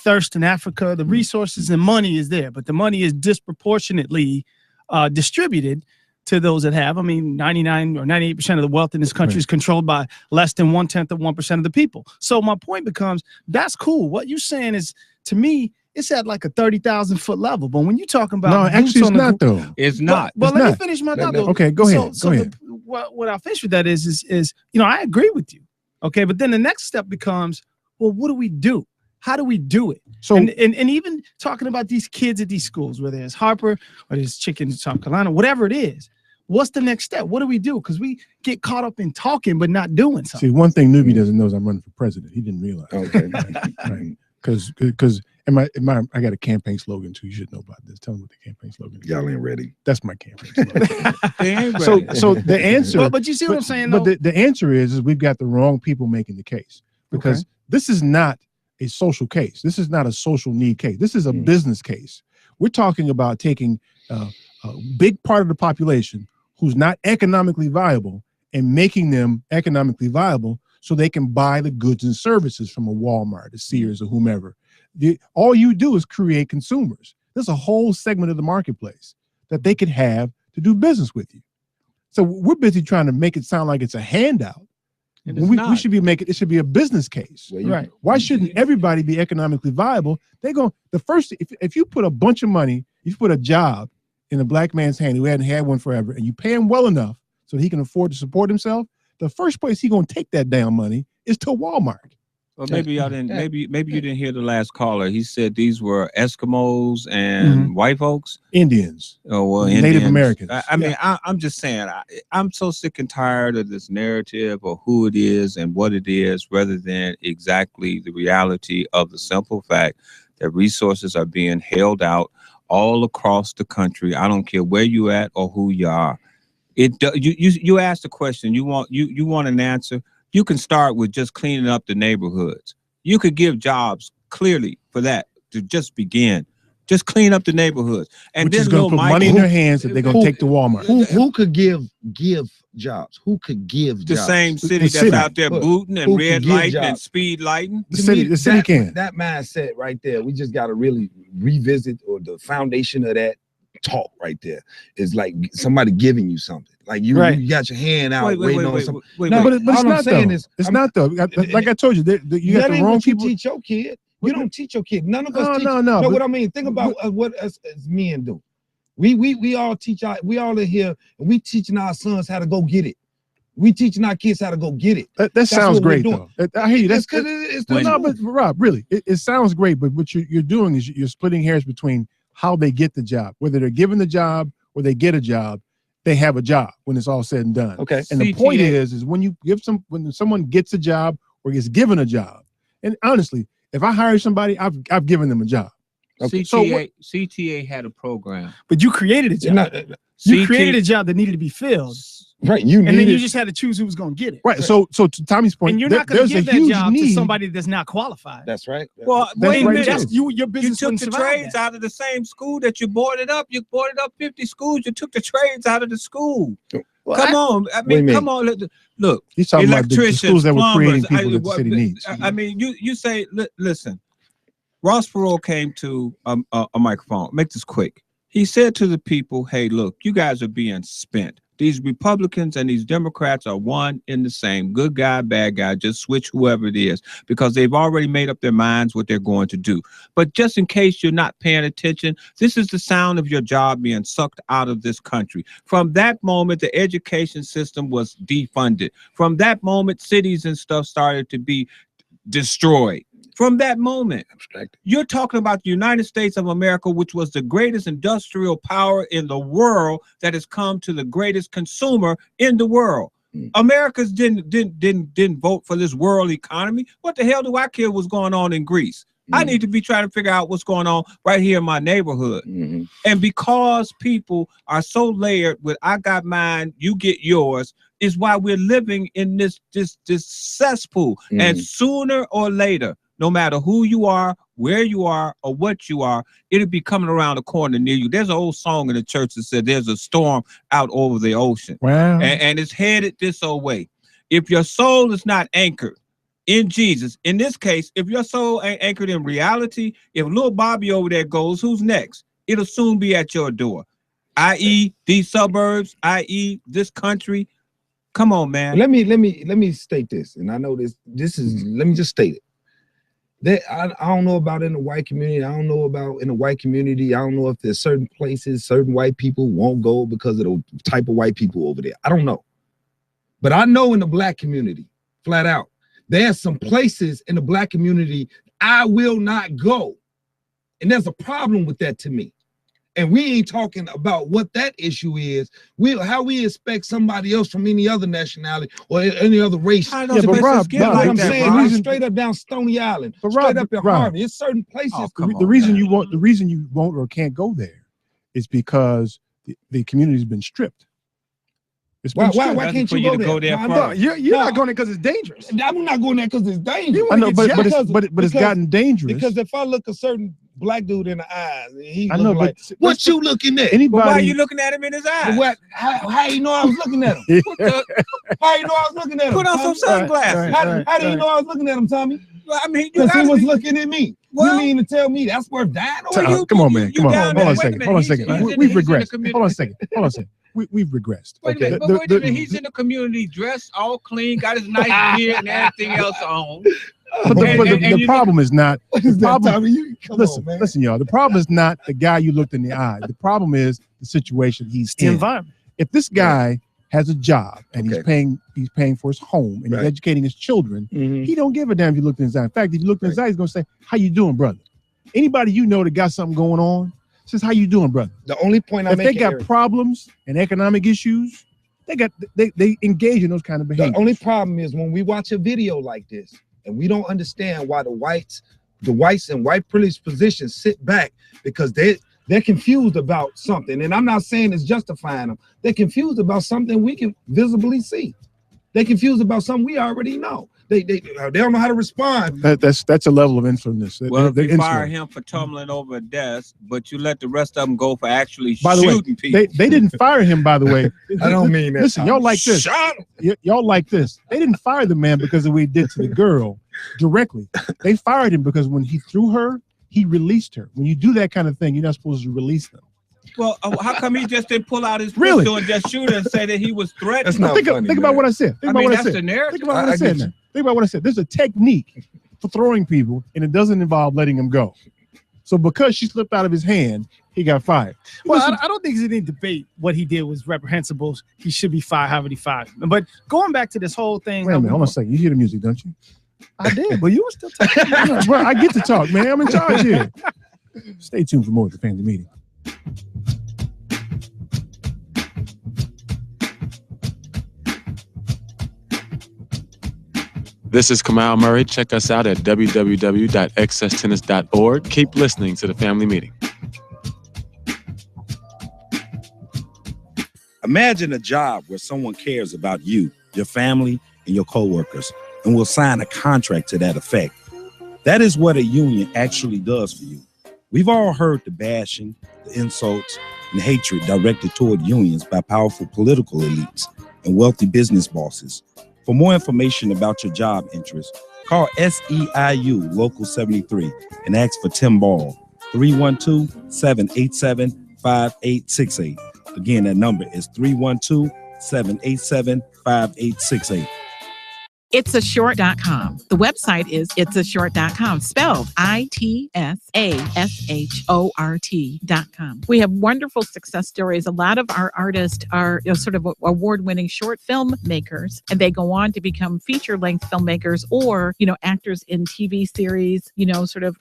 thirst in Africa, the resources and money is there, but the money is disproportionately distributed to those that have. I mean, 99 or 98% of the wealth in this country is controlled by less than 1/10 of 1% of the people. So my point becomes, that's cool. What you're saying is, to me, it's at like a 30,000-foot level. But when you're talking about, No, actually, it's not though. It's not. But It's let me not. finish my thought. Though. Okay, go ahead. Go ahead. What I'll finish with that is I agree with you. Okay, but then the next step becomes, well, what do we do? How do we do it? So and even talking about these kids at these schools, whether it's Harper or there's Chicken in South Carolina, whatever it is, what's the next step? What do we do? Because we get caught up in talking but not doing something. See, one thing Newbie doesn't know is I'm running for president. He didn't realize. Okay. Because I got a campaign slogan too. You should know about this. Tell them what the campaign slogan is. Y'all ain't ready. That's my campaign slogan. They ain't So ready. the answer. But you see what I'm saying, But though? the answer is we've got the wrong people making the case, because this is not a social case. This is not a social need case. This is a business case. We're talking about taking a big part of the population who's not economically viable and making them economically viable so they can buy the goods and services from a Walmart, a Sears, or whomever. All you do is create consumers. There's a whole segment of the marketplace that they could have to do business with you. So we're busy trying to make it sound like it's a handout. And We should be making it should be a business case. Right. Why shouldn't everybody be economically viable? If you put a bunch of money, you put a job in a black man's hand who hadn't had one forever, and you pay him well enough so he can afford to support himself, the first place he's gonna take that damn money is to Walmart. Well, maybe y'all didn't. Maybe you didn't hear the last caller. He said these were Eskimos and white folks, Indians. Oh well, Native Indians. Americans. I mean, I'm just saying. I'm so sick and tired of this narrative of who it is and what it is, rather than exactly the reality of the simple fact that resources are being held out all across the country. I don't care where you at or who you are. You asked the question. You want an answer. You can start with just cleaning up the neighborhoods. You could give jobs clearly for that to just begin. Just clean up the neighborhoods, and Which is then going to put money in their hands that they're going to take to Walmart. Who could give jobs? Who could give the jobs? same city that's out there booting and red lighting and speed lighting. The city can. That mindset right there, we just got to really revisit, or the foundation of that talk right there is like somebody giving you something. Like you got your hand out waiting on something. But it's not though. It's not though. Like I told you, you got the wrong people. Teach your kid. You don't teach your kid. None of us teach. No. Know what I mean? Think about what us as men do. We all teach we all in here, and we teaching our sons how to go get it. We teaching our kids how to go get it. That sounds great though. I hear you. That's good. But Rob, really, it sounds great. But what you're doing is you're splitting hairs between how they get the job, whether they're given the job or they get a job. They have a job when it's all said and done. Okay. And the point is when someone gets a job or gets given a job, and honestly, if I hire somebody, I've given them a job. Okay. CTA had a program, but you created a job. You created a job that needed to be filled. Right. And then you just had to choose who was going to get it. Right. So to Tommy's point, and you're not going to give that job to somebody that's not qualified. That's right. Well, wait a minute. Your business you took the trades out of the same school that you boarded up. You boarded up 50 schools. You took the trades out of the school. Well, come on. I mean, come on. Look, he's talking about the schools that were creating people that the city needs. I mean, you say, listen, Ross Perot came to a microphone. Make this quick. He said to the people, hey, look, you guys are being spent. These Republicans and these Democrats are one in the same. Good guy, bad guy, just switch whoever it is, because they've already made up their minds what they're going to do. But just in case you're not paying attention, this is the sound of your job being sucked out of this country. From that moment, the education system was defunded. From that moment, cities and stuff started to be destroyed. From that moment, you're talking about the United States of America, which was the greatest industrial power in the world that has come to the greatest consumer in the world. Americans didn't vote for this world economy. What the hell do I care what's going on in Greece? I need to be trying to figure out what's going on right here in my neighborhood. And because people are so layered with I got mine, you get yours, is why we're living in this cesspool. And sooner or later, no matter who you are, where you are, or what you are, it'll be coming around the corner near you. There's an old song in the church that said there's a storm out over the ocean. Wow. And it's headed this way. If your soul is not anchored in Jesus, in this case, if your soul ain't anchored in reality, if little Bobby over there goes, who's next? It'll soon be at your door, i.e. these suburbs, i.e. this country. Come on, man. Let me state this, and I know this is, let me just state it. I don't know about in the white community. I don't know about in the white community. I don't know if there's certain places certain white people won't go because of the type of white people over there. I don't know. But I know in the black community, flat out, there's some places in the black community I will not go. And there's a problem with that to me. And we ain't talking about what that issue is. How we expect somebody else from any other nationality or any other race. Yeah, but Rob, I'm saying straight up down Stony Island, straight up in Harvey. It's certain places. The reason you won't or can't go there is because the community's been stripped. Why can't you go there? You're not going there because it's dangerous. I'm not going there because it's dangerous. I know, but it's gotten dangerous. Because if I look a certain black dude in the eyes, and he I know, like, what you looking at? Anybody, Why are you looking at him in his eyes? How you know I was looking at him? How you know I was looking at him? Put on some sunglasses. How do you know I was looking at him, Tommy? Well, I mean, because he was looking at me. You mean to tell me that's worth dying? Come on, man. Come on. Hold on a second. We've regressed. Hold on a second. We've regressed. Wait a minute, but wait a minute. He's in the community, dressed all clean, got his nice beard and everything else on. But the problem is not. Listen, y'all. The problem is not the guy you looked in the eye. The problem is the situation he's in. The environment. If this guy has a job and he's paying for his home and he's educating his children, he don't give a damn if you looked in his eye. In fact, if you looked in his eye, he's gonna say, "How you doing, brother?" Anybody you know that got something going on says, "How you doing, brother?" The only point if they got problems and economic issues, they engage in those kind of behaviors. The only problem is when we watch a video like this and we don't understand why the whites in white privileged positions sit back because they're confused about something. And I'm not saying it's justifying them. They're confused about something we can visibly see. They're confused about something we already know. They don't know how to respond. That's a level of influence. Well, if you fire him for tumbling over a desk, but you let the rest of them go for actually shooting people. They didn't fire him, by the way. I don't mean that. Listen, y'all like this. Y'all like this. They didn't fire the man because of what he did to the girl directly. They fired him because when he threw her, he released her. When you do that kind of thing, you're not supposed to release them. Well, how come he just didn't pull out his pistol and just shoot her and say that he was threatened? Think about what I said. Think about what I said. The narrative. Think about what I said. Think about what I said. There's a technique for throwing people, and it doesn't involve letting them go. So because she slipped out of his hand, he got fired. Well, I don't think it's any debate. What he did was reprehensible. He should be fired. However he fired him. But going back to this whole thing. Wait a minute. Hold on a second. You hear the music, don't you? I did, but you were still talking. Well, I get to talk, man. I'm in charge here. Stay tuned for more of the family meeting. This is Kamal Murray. Check us out at www.excesstennis.org. Keep listening to the family meeting. Imagine a job where someone cares about you, your family, and your coworkers, and will sign a contract to that effect. That is what a union actually does for you. We've all heard the bashing, the insults, and hatred directed toward unions by powerful political elites and wealthy business bosses. For more information about your job interests, call SEIU Local 73 and ask for Tim Ball, 312-787-5868. Again, that number is 312-787-5868. Itsashort.com. The website is itsashort.com, spelled ITSASHORT.com. We have wonderful success stories. A lot of our artists are sort of award-winning short film makers, and they go on to become feature-length filmmakers or, actors in TV series,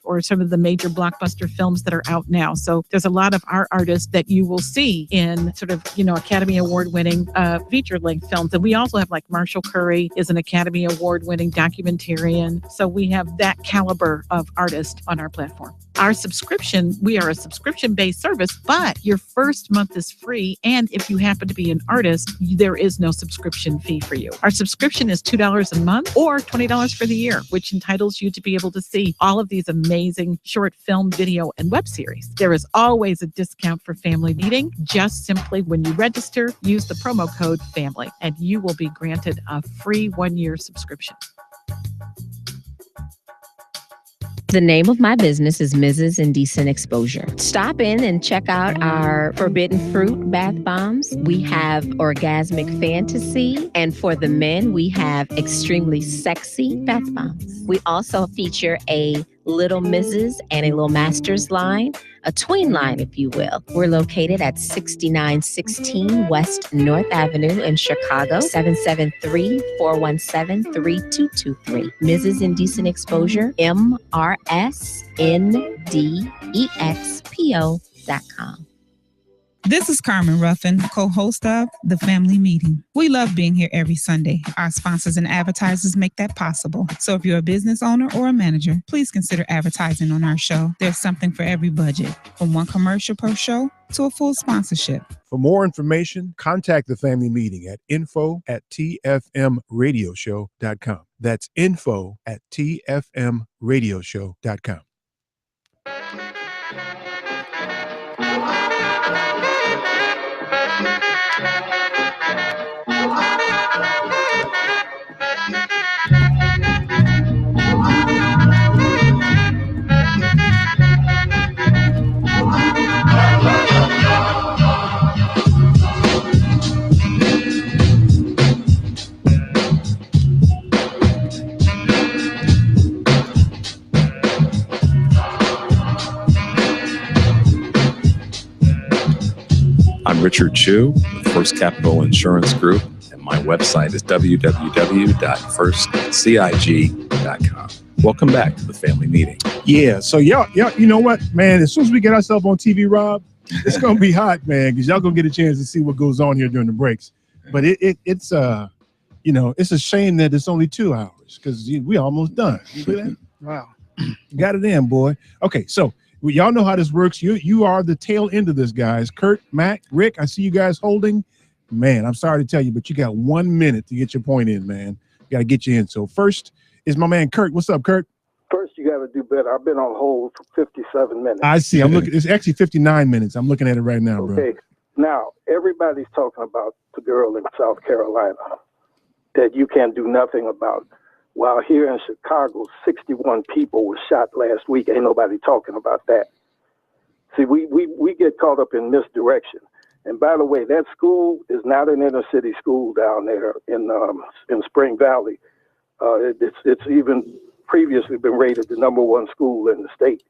or some of the major blockbuster films that are out now. So there's a lot of our artists that you will see in Academy Award-winning feature-length films. And we also have like Marshall Curry is an Academy Award-winning documentarian. So we have that caliber of artist on our platform. Our subscription, we are a subscription-based service, but your first month is free. And if you happen to be an artist, there is no subscription fee for you. Our subscription is $2 a month or $20 for the year, which entitles you to be able to see all of these amazing short film, video, and web series. There is always a discount for Family Meeting. Just simply when you register, use the promo code FAMILY, and you will be granted a free 1-year subscription. The name of my business is Mrs. Indecent Exposure. Stop in and check out our Forbidden Fruit bath bombs. We have Orgasmic Fantasy. And for the men, we have Extremely Sexy bath bombs. We also feature a Little Mrs. and a Little Masters line, a tween line, if you will. We're located at 6916 West North Avenue in Chicago, 773-417-3223. Mrs. Indecent Exposure, MRSNDEXPO.com. This is Carmen Ruffin, co-host of The Family Meeting. We love being here every Sunday. Our sponsors and advertisers make that possible. So if you're a business owner or a manager, please consider advertising on our show. There's something for every budget, from one commercial per show to a full sponsorship. For more information, contact The Family Meeting at info@tfmradioshow.com. That's info@tfmradioshow.com. I'm Richard Chu with First Capital Insurance Group, and my website is www.firstcig.com. Welcome back to The Family Meeting. Yeah, so y'all, you know what, man? As soon as we get ourselves on TV, Rob, it's gonna be hot, man, because y'all gonna get a chance to see what goes on here during the breaks. But it's you know, it's a shame that it's only 2 hours because we almost done. You see that? Wow, got it in, boy. Okay, so y'all know how this works. You are the tail end of this, guys. Kurt, Mac, Rick, I see you guys holding. Man, I'm sorry to tell you, but you got 1 minute to get your point in, man. Got to get you in. So first is my man Kurt. What's up, Kurt? First, you got to do better. I've been on hold for 57 minutes. I see. I'm looking. It's actually 59 minutes. I'm looking at it right now, bro. Okay. Now, everybody's talking about the girl in South Carolina that you can't do nothing about. While here in Chicago, 61 people were shot last week. Ain't nobody talking about that. See, we get caught up in misdirection. And by the way, that school is not an inner city school down there in Spring Valley. It's even previously been rated the #1 school in the state.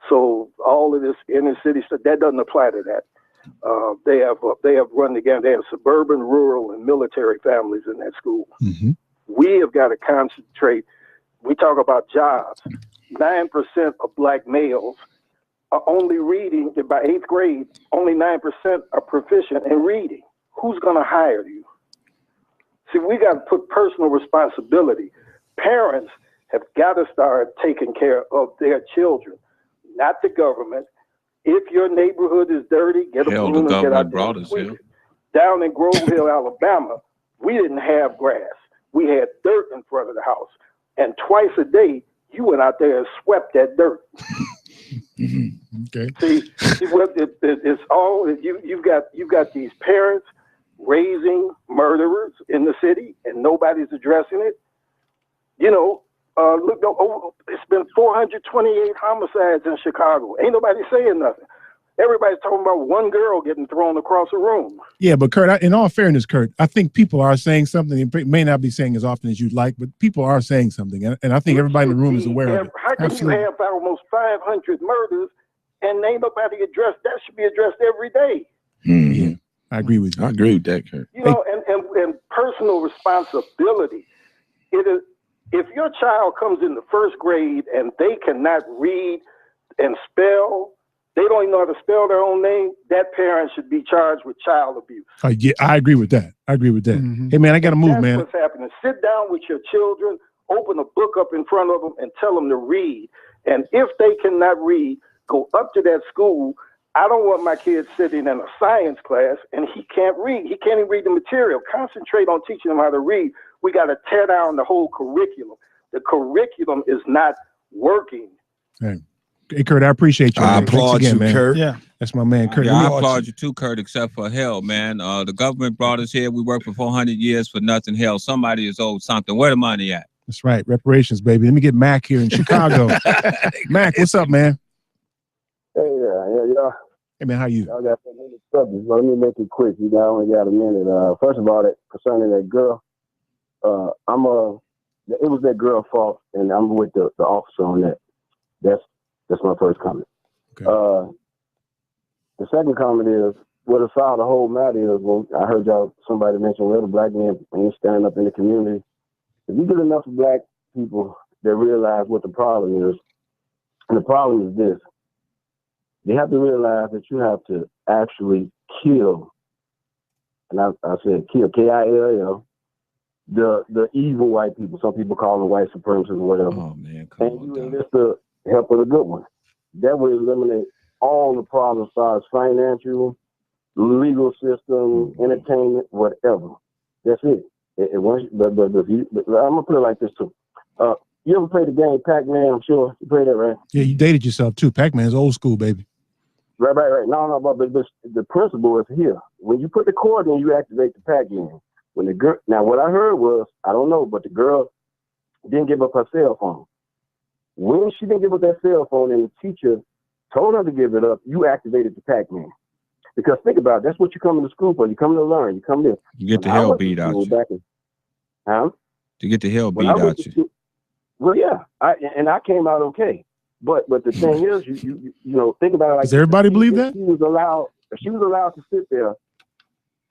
So all of this inner city stuff, that doesn't apply to that. They have run together. They have suburban, rural, and military families in that school. Mm-hmm. We have got to concentrate. We talk about jobs. 9% of black males are only reading, by 8th grade, only 9% are proficient in reading. Who's going to hire you? See, we got to put personal responsibility. Parents have got to start taking care of their children, not the government. If your neighborhood is dirty, get a broom and get out there and sweep it. Down in Grove Hill, Alabama, we didn't have grass. We had dirt in front of the house. And twice a day, you went out there and swept that dirt. Okay. See what it's all you've got these parents raising murderers in the city, and nobody's addressing it. You know, look, it's been 428 homicides in Chicago. Ain't nobody saying nothing. Everybody's talking about one girl getting thrown across a room. Yeah, but Kurt, in all fairness, Kurt, I think people are saying something. It may not be saying as often as you'd like, but people are saying something, and I think everybody in the room is aware of it. How can you have almost 500 murders and ain't nobody addressed? That should be addressed every day. Yeah, I agree with you. I agree with that, Kurt. You know, and personal responsibility. It is, if your child comes in the 1st grade and they cannot read and spell, they don't even know how to spell their own name, that parent should be charged with child abuse. Yeah, I agree with that. Mm-hmm. Hey, man, I got to move, That's man. what's happening. Sit down with your children, open a book up in front of them, and tell them to read. And if they cannot read, go up to that school. I don't want my kid sitting in a science class and he can't read. He can't even read the material. Concentrate on teaching him how to read. We got to tear down the whole curriculum. The curriculum is not working. Hey, Kurt, I appreciate you. I applaud you, man. Kurt. Yeah. That's my man, Kurt. Yeah, I applaud you too, Kurt, except for hell, man. The government brought us here. We worked for 400 years for nothing. Hell, somebody is owed something. Where the money at? That's right. Reparations, baby. Let me get Mac here in Chicago. Mac, what's up, man? Hey, yeah. Hey, man, how you? I got some minute subjects, but let me make it quick. You only got a minute. First of all, concerning that girl, it was that girl's fault, and I'm with the officer on that. That's my first comment. Okay. The second comment is, what aside the whole matter is, well, I heard somebody mention, well, the black man ain't standing up in the community. If you get enough black people that realize what the problem is, and the problem is this, you have to realize that you have to actually kill, and I said kill, K-I-L-L, the evil white people. Some people call them white supremacists or whatever. Oh man, and you enlist the help of a good one. That would eliminate all the problems as far as financial, legal system, entertainment, whatever. That's it. But I'm gonna put it like this too. You ever played the game Pac-Man? I'm sure you played that, right? Yeah, you dated yourself too. Pac-Man's old school, baby. Right. No, but the principle is here. When you put the cord in, you activate the Pac-Man. When the girl, now what I heard was, I don't know, but the girl didn't give up her cell phone. When she didn't give up that cell phone and the teacher told her to give it up, you activated the Pac-Man. Because think about it, that's what you come to school for. You come to learn. You come there. You get the hell beat out you. You get the hell beat out you. Well, yeah, I came out okay. But the thing is, you know, think about it like, does everybody believe that? She was allowed to sit there.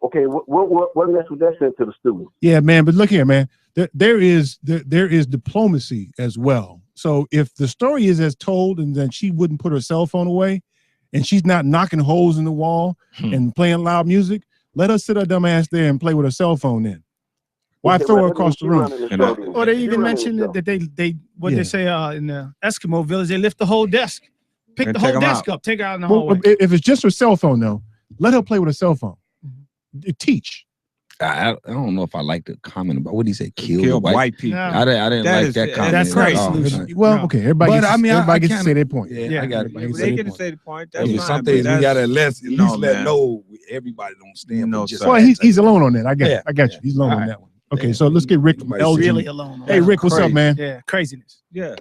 Okay, what message would that send to the students? Yeah, man. But look here, man. There is diplomacy as well. So if the story is as told, and then she wouldn't put her cell phone away, and she's not knocking holes in the wall and playing loud music, let her sit her dumb ass there and play with her cell phone then. Why throw her across the room? Or they even mentioned that they they say in the Eskimo village, they lift the whole desk, pick the whole desk up, take it out in the hallway. If it's just her cell phone though, let her play with her cell phone. Teach. I don't know if I like the comment about what he said. Kill white people. I didn't like that comment. That's crazy. Well, okay, everybody. But everybody gets to say their point. Yeah, I got it. They get to say the point. That's fine, some things we gotta at least let know everybody don't stand. Well, he's alone on that. I got you. He's alone on that one. Okay, so let's get Rick from Elgin. Really alone. Hey, Rick, what's up, man? Yeah, craziness. Yeah.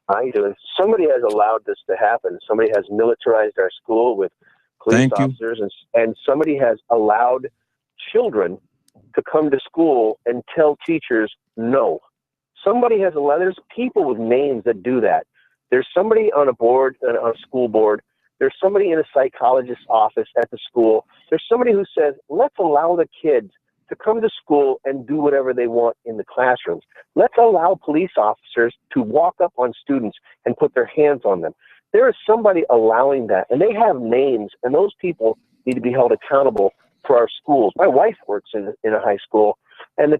How you doing? Somebody has allowed this to happen. Somebody has militarized our school with police officers, and somebody has allowed children to come to school and tell teachers no. Somebody has allowed. There's people with names that do that. There's somebody on a board, on a school board. There's somebody in a psychologist's office at the school. There's somebody who says, let's allow the kids to come to school and do whatever they want in the classrooms. Let's allow police officers to walk up on students and put their hands on them. There is somebody allowing that, and they have names, and those people need to be held accountable for our schools. My wife works in a high school, and the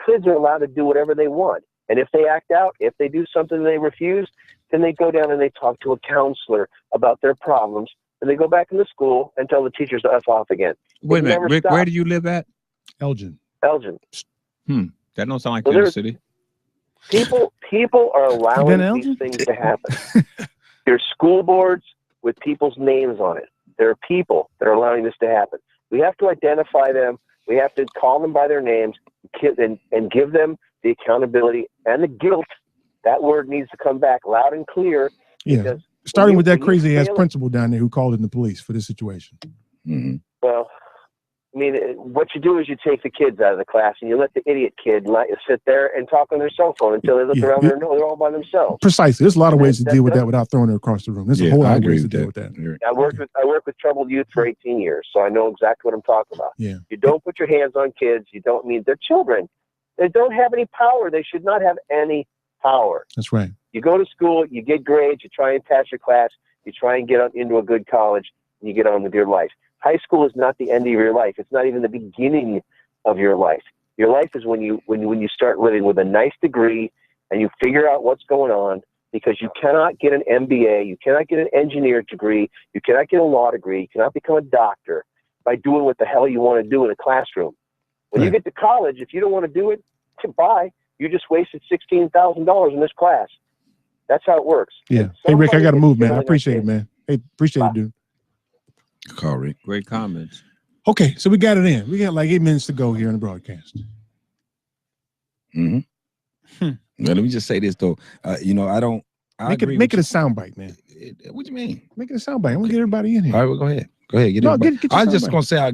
kids are allowed to do whatever they want. And if they act out, if they do something they refuse, then they go down and they talk to a counselor about their problems, and they go back into school and tell the teachers to F off again. Wait a minute, Rick, where do you live at? Elgin. That don't sound like Kansas City. People are allowing these things to happen. There's school boards with people's names on it. There are people that are allowing this to happen. We have to identify them. We have to call them by their names and give them the accountability and the guilt. That word needs to come back loud and clear. Yeah. Starting with that crazy ass principal down there who called in the police for this situation. Mm-hmm. Well, I mean, what you do is you take the kids out of the class and you let the idiot kid sit there and talk on their cell phone until they look around there and know they're all by themselves. Precisely. There's a lot of ways to deal with that without throwing her across the room. There's a whole lot of ways to deal with that. I worked with troubled youth for 18 years, so I know exactly what I'm talking about. Yeah. You don't put your hands on kids. You don't mean they're children. They don't have any power. They should not have any power. That's right. You go to school, you get grades, you try and pass your class, you try and get into a good college, and you get on with your life. High school is not the end of your life. It's not even the beginning of your life. Your life is when you start living with a nice degree and you figure out what's going on, because you cannot get an MBA, you cannot get an engineering degree, you cannot get a law degree, you cannot become a doctor by doing what the hell you want to do in a classroom. When you get to college, if you don't want to do it, goodbye. You just wasted $16,000 in this class. That's how it works. Yeah. Hey, Rick, I got to move, man. I appreciate it, man. Hey, appreciate it, dude. Call Rick. Great comments. Okay, so we got it in. We got like 8 minutes to go here in the broadcast. Mm-hmm. Well, let me just say this though. Make it a soundbite, man. What do you mean? Make it a soundbite. I'm gonna get everybody in here. All right, well, go ahead. Get I'm just gonna say I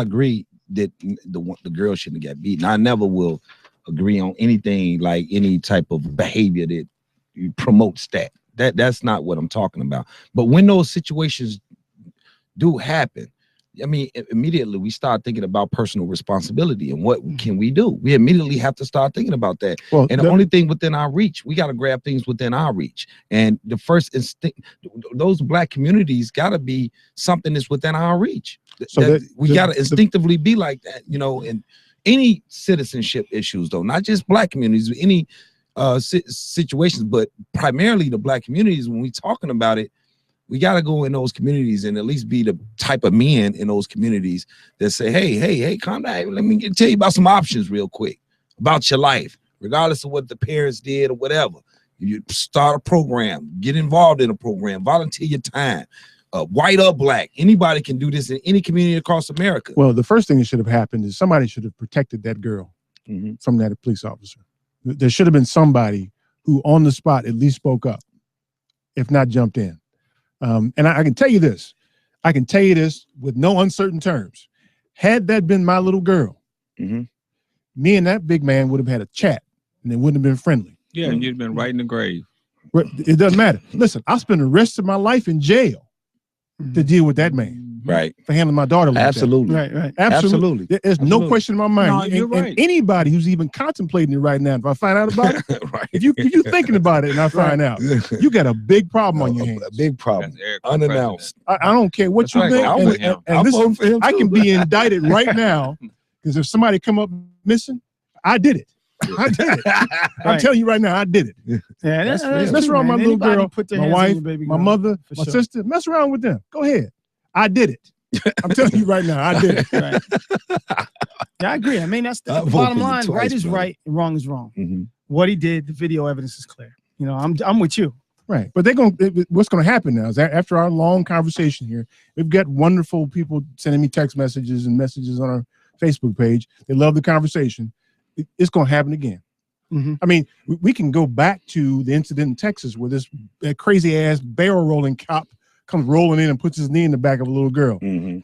agree that the girl shouldn't have got beaten. I never will agree on anything like any type of behavior that promotes that. That's not what I'm talking about. But when those situations do happen, I mean, immediately we start thinking about personal responsibility and what can we do. We immediately have to start thinking about that. Well, and the only thing within our reach, we got to grab things within our reach. And the first instinct, those Black communities got to be something that's within our reach. So we got to instinctively be like that, you know, in any citizenship issues, though, not just Black communities, any situations, but primarily the Black communities. When we talking about it, we got to go in those communities and at least be the type of men in those communities that say, hey, calm down. Let me tell you about some options real quick about your life, regardless of what the parents did or whatever. You start a program, get involved in a program, volunteer your time, white or Black. Anybody can do this in any community across America. Well, the first thing that should have happened is somebody should have protected that girl from that police officer. There should have been somebody who on the spot at least spoke up, if not jumped in. And I can tell you this. I can tell you this with no uncertain terms. Had that been my little girl, me and that big man would have had a chat, and it wouldn't have been friendly. Yeah, and you'd been right in the grave. It doesn't matter. Listen, I'll spend the rest of my life in jail to deal with that man. Right. For handling my daughter like Absolutely. that. Right. Absolutely. There's no question in my mind. No, you're right. And anybody who's even contemplating it right now, if I find out about it, if you're thinking about it and I find out, you got a big problem on your hands. A big problem. Unannounced. I don't care what you think. And listen, I can be indicted right now because if somebody come up missing, I did it. I did it. I'm telling you right now, I did it. Yeah, mess around with my little girl, my wife, baby my mother, my sister. Mess around with them. Go ahead. I did it. I'm telling you right now, I did it. Right. Yeah, I agree. I mean, that's the bottom line. Right is right, and wrong is wrong. What he did, the video evidence is clear. You know, I'm with you. Right. But what's going to happen now is that after our long conversation here, we've got wonderful people sending me text messages and messages on our Facebook page. They love the conversation. It's going to happen again. I mean, we can go back to the incident in Texas where this crazy ass barrel rolling cop comes rolling in and puts his knee in the back of a little girl. Do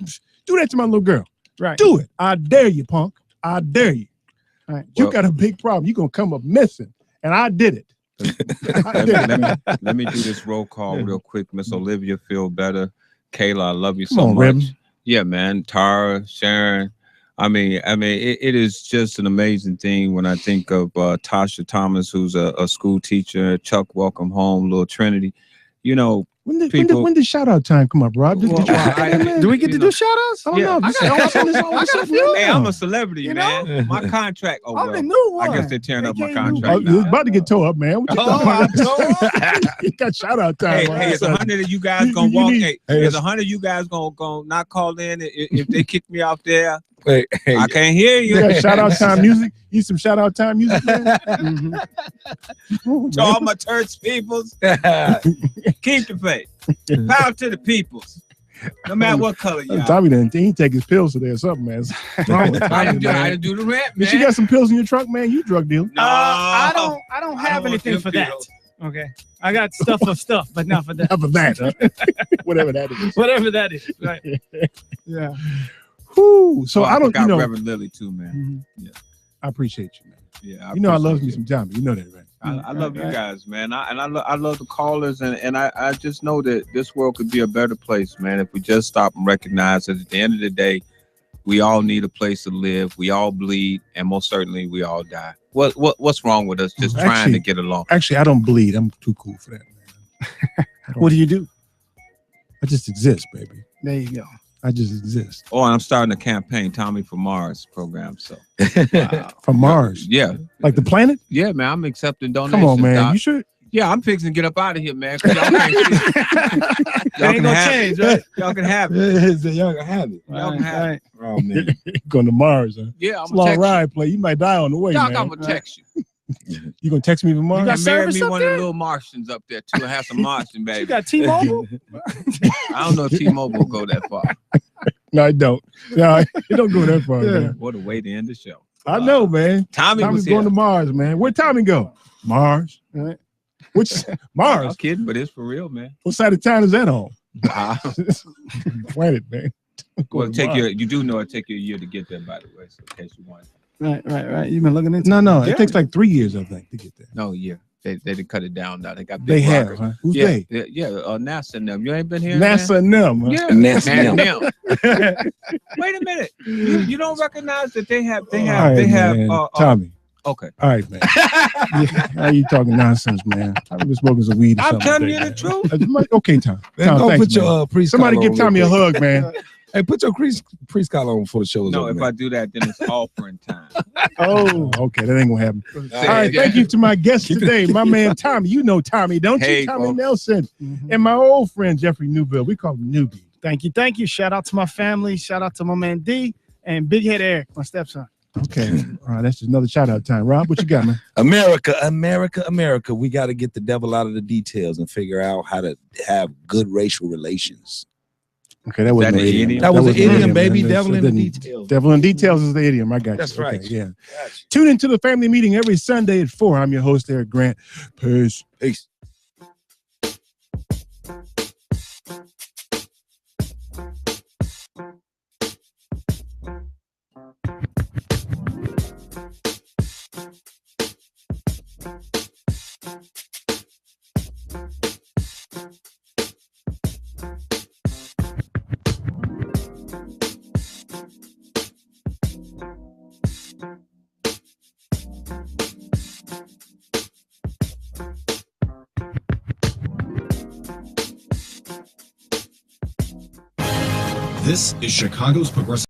that to my little girl. Right. Do it. I dare you, punk. I dare you. All right. You got a big problem. You're going to come up missing. And I did it. Let me do this roll call real quick. Miss Olivia, feel better. Kayla, I love you so Come on, much. Rem. Yeah, man. Tara, Sharon. I mean, it is just an amazing thing when I think of Tasha Thomas, who's a school teacher, Chuck, welcome home, little Trinity. You know, when did shout out time come up, Rob? Do we get to do shout outs? I don't know. I got a few. Hey, I'm a celebrity, man. My contract. Oh, I'm well, the new one. I guess they're tearing up my contract. It's about to get tore up, man. What you talking about? You got shout out time. Hey, is 100 of you guys gonna walk? Is 100 of you guys gonna not call in if they kick me off there? Hey, I can't hear you. You got shout out time music? You some shout out time music, man? To all my church peoples, keep the faith. Power to the peoples. No matter what color you are. Tommy didn't he take his pills today or something, man. I didn't do the rent, man. But you got some pills in your trunk, man? You drug dealer. No, I don't have anything for that. Okay. I got stuff, but not for that. Not for that, huh? Whatever that is. Whatever that is. Right. Yeah. Whew. So I don't, Reverend Lily too, man. Yeah. I appreciate you, man. Yeah, I love me some Tommy. You know that, right? I love you guys, man. I love the callers, and I just know that this world could be a better place, man, if we just stop and recognize that at the end of the day, we all need a place to live. We all bleed, and most certainly we all die. What's wrong with us just trying to get along? Actually, I don't bleed. I'm too cool for that, man. What do you do? I just exist, baby. There you go. I just exist. Oh, and I'm starting a campaign, Tommy for Mars program. So from Mars, yeah, like the planet. Yeah, man, I'm accepting donations. Come on, man, Doc. you should. Yeah, I'm fixing to get up out of here, man. Y'all can have change, it. right? Y'all can have it. Y'all can have it. Y'all can have it. Oh man, going to Mars, huh? Yeah, it's a long ride, play. You might die on the way, Doc, man. I'm gonna text you. You gonna text me from Mars? You got marry me one of the little Martians up there too, and have some Martian baby. You got T-Mobile? I don't know if T-Mobile will go that far. No, I don't. No, it don't go that far. Man. What a way to end the show. I know, man. Tommy's going to Mars, man. Where'd Tommy go? Mars. Right. Which Mars? I'm kidding, but it's for real, man. What side of town is that on? Planet, man. Well, you do know it take you a year to get there, by the way, so in case you want. Right. You've been looking into No. It takes like 3 years, I think, to get there. No, yeah. They cut it down now. They got They big have, rockets. huh? Who's yeah, they? Yeah, NASA and them. You ain't been here? NASA and them. Huh? Yeah, NASA and them. Wait a minute. You don't recognize that they have man. Tommy. Okay. All right, man. How you talking nonsense, man? I've been smoking some weed or I'm something. telling you the truth. Okay, Tom. Man, Tom, go thanks, put your man. priest Somebody collar give on Tommy a real hug, quick. man. Hey, put your priest collar on before the show is No, over. if man. I do that, then it's offering time. Oh, okay. That ain't gonna happen. All All right. Thank you to my guest today, my man Tommy. You know Tommy, don't Hey, you? Tommy folks. Nelson. And my old friend Jeffrey Newbill. We call him Newbie. Thank you. Shout out to my family. Shout out to my man D and Big Head Eric, my stepson. Okay. All right. That's just another shout out time. Rob, what you got, man? America. We got to get the devil out of the details and figure out how to have good racial relations. Okay, that wasn't That an an idiom. idiom? That was an idiom, man. baby. That's- Devil in that the didn't- details. Devil in details is the idiom. I got you. That's Okay, right. yeah. Tune into the family meeting every Sunday at 4. I'm your host, Eric Grant. Peace. Peace. This is Chicago's Progressive.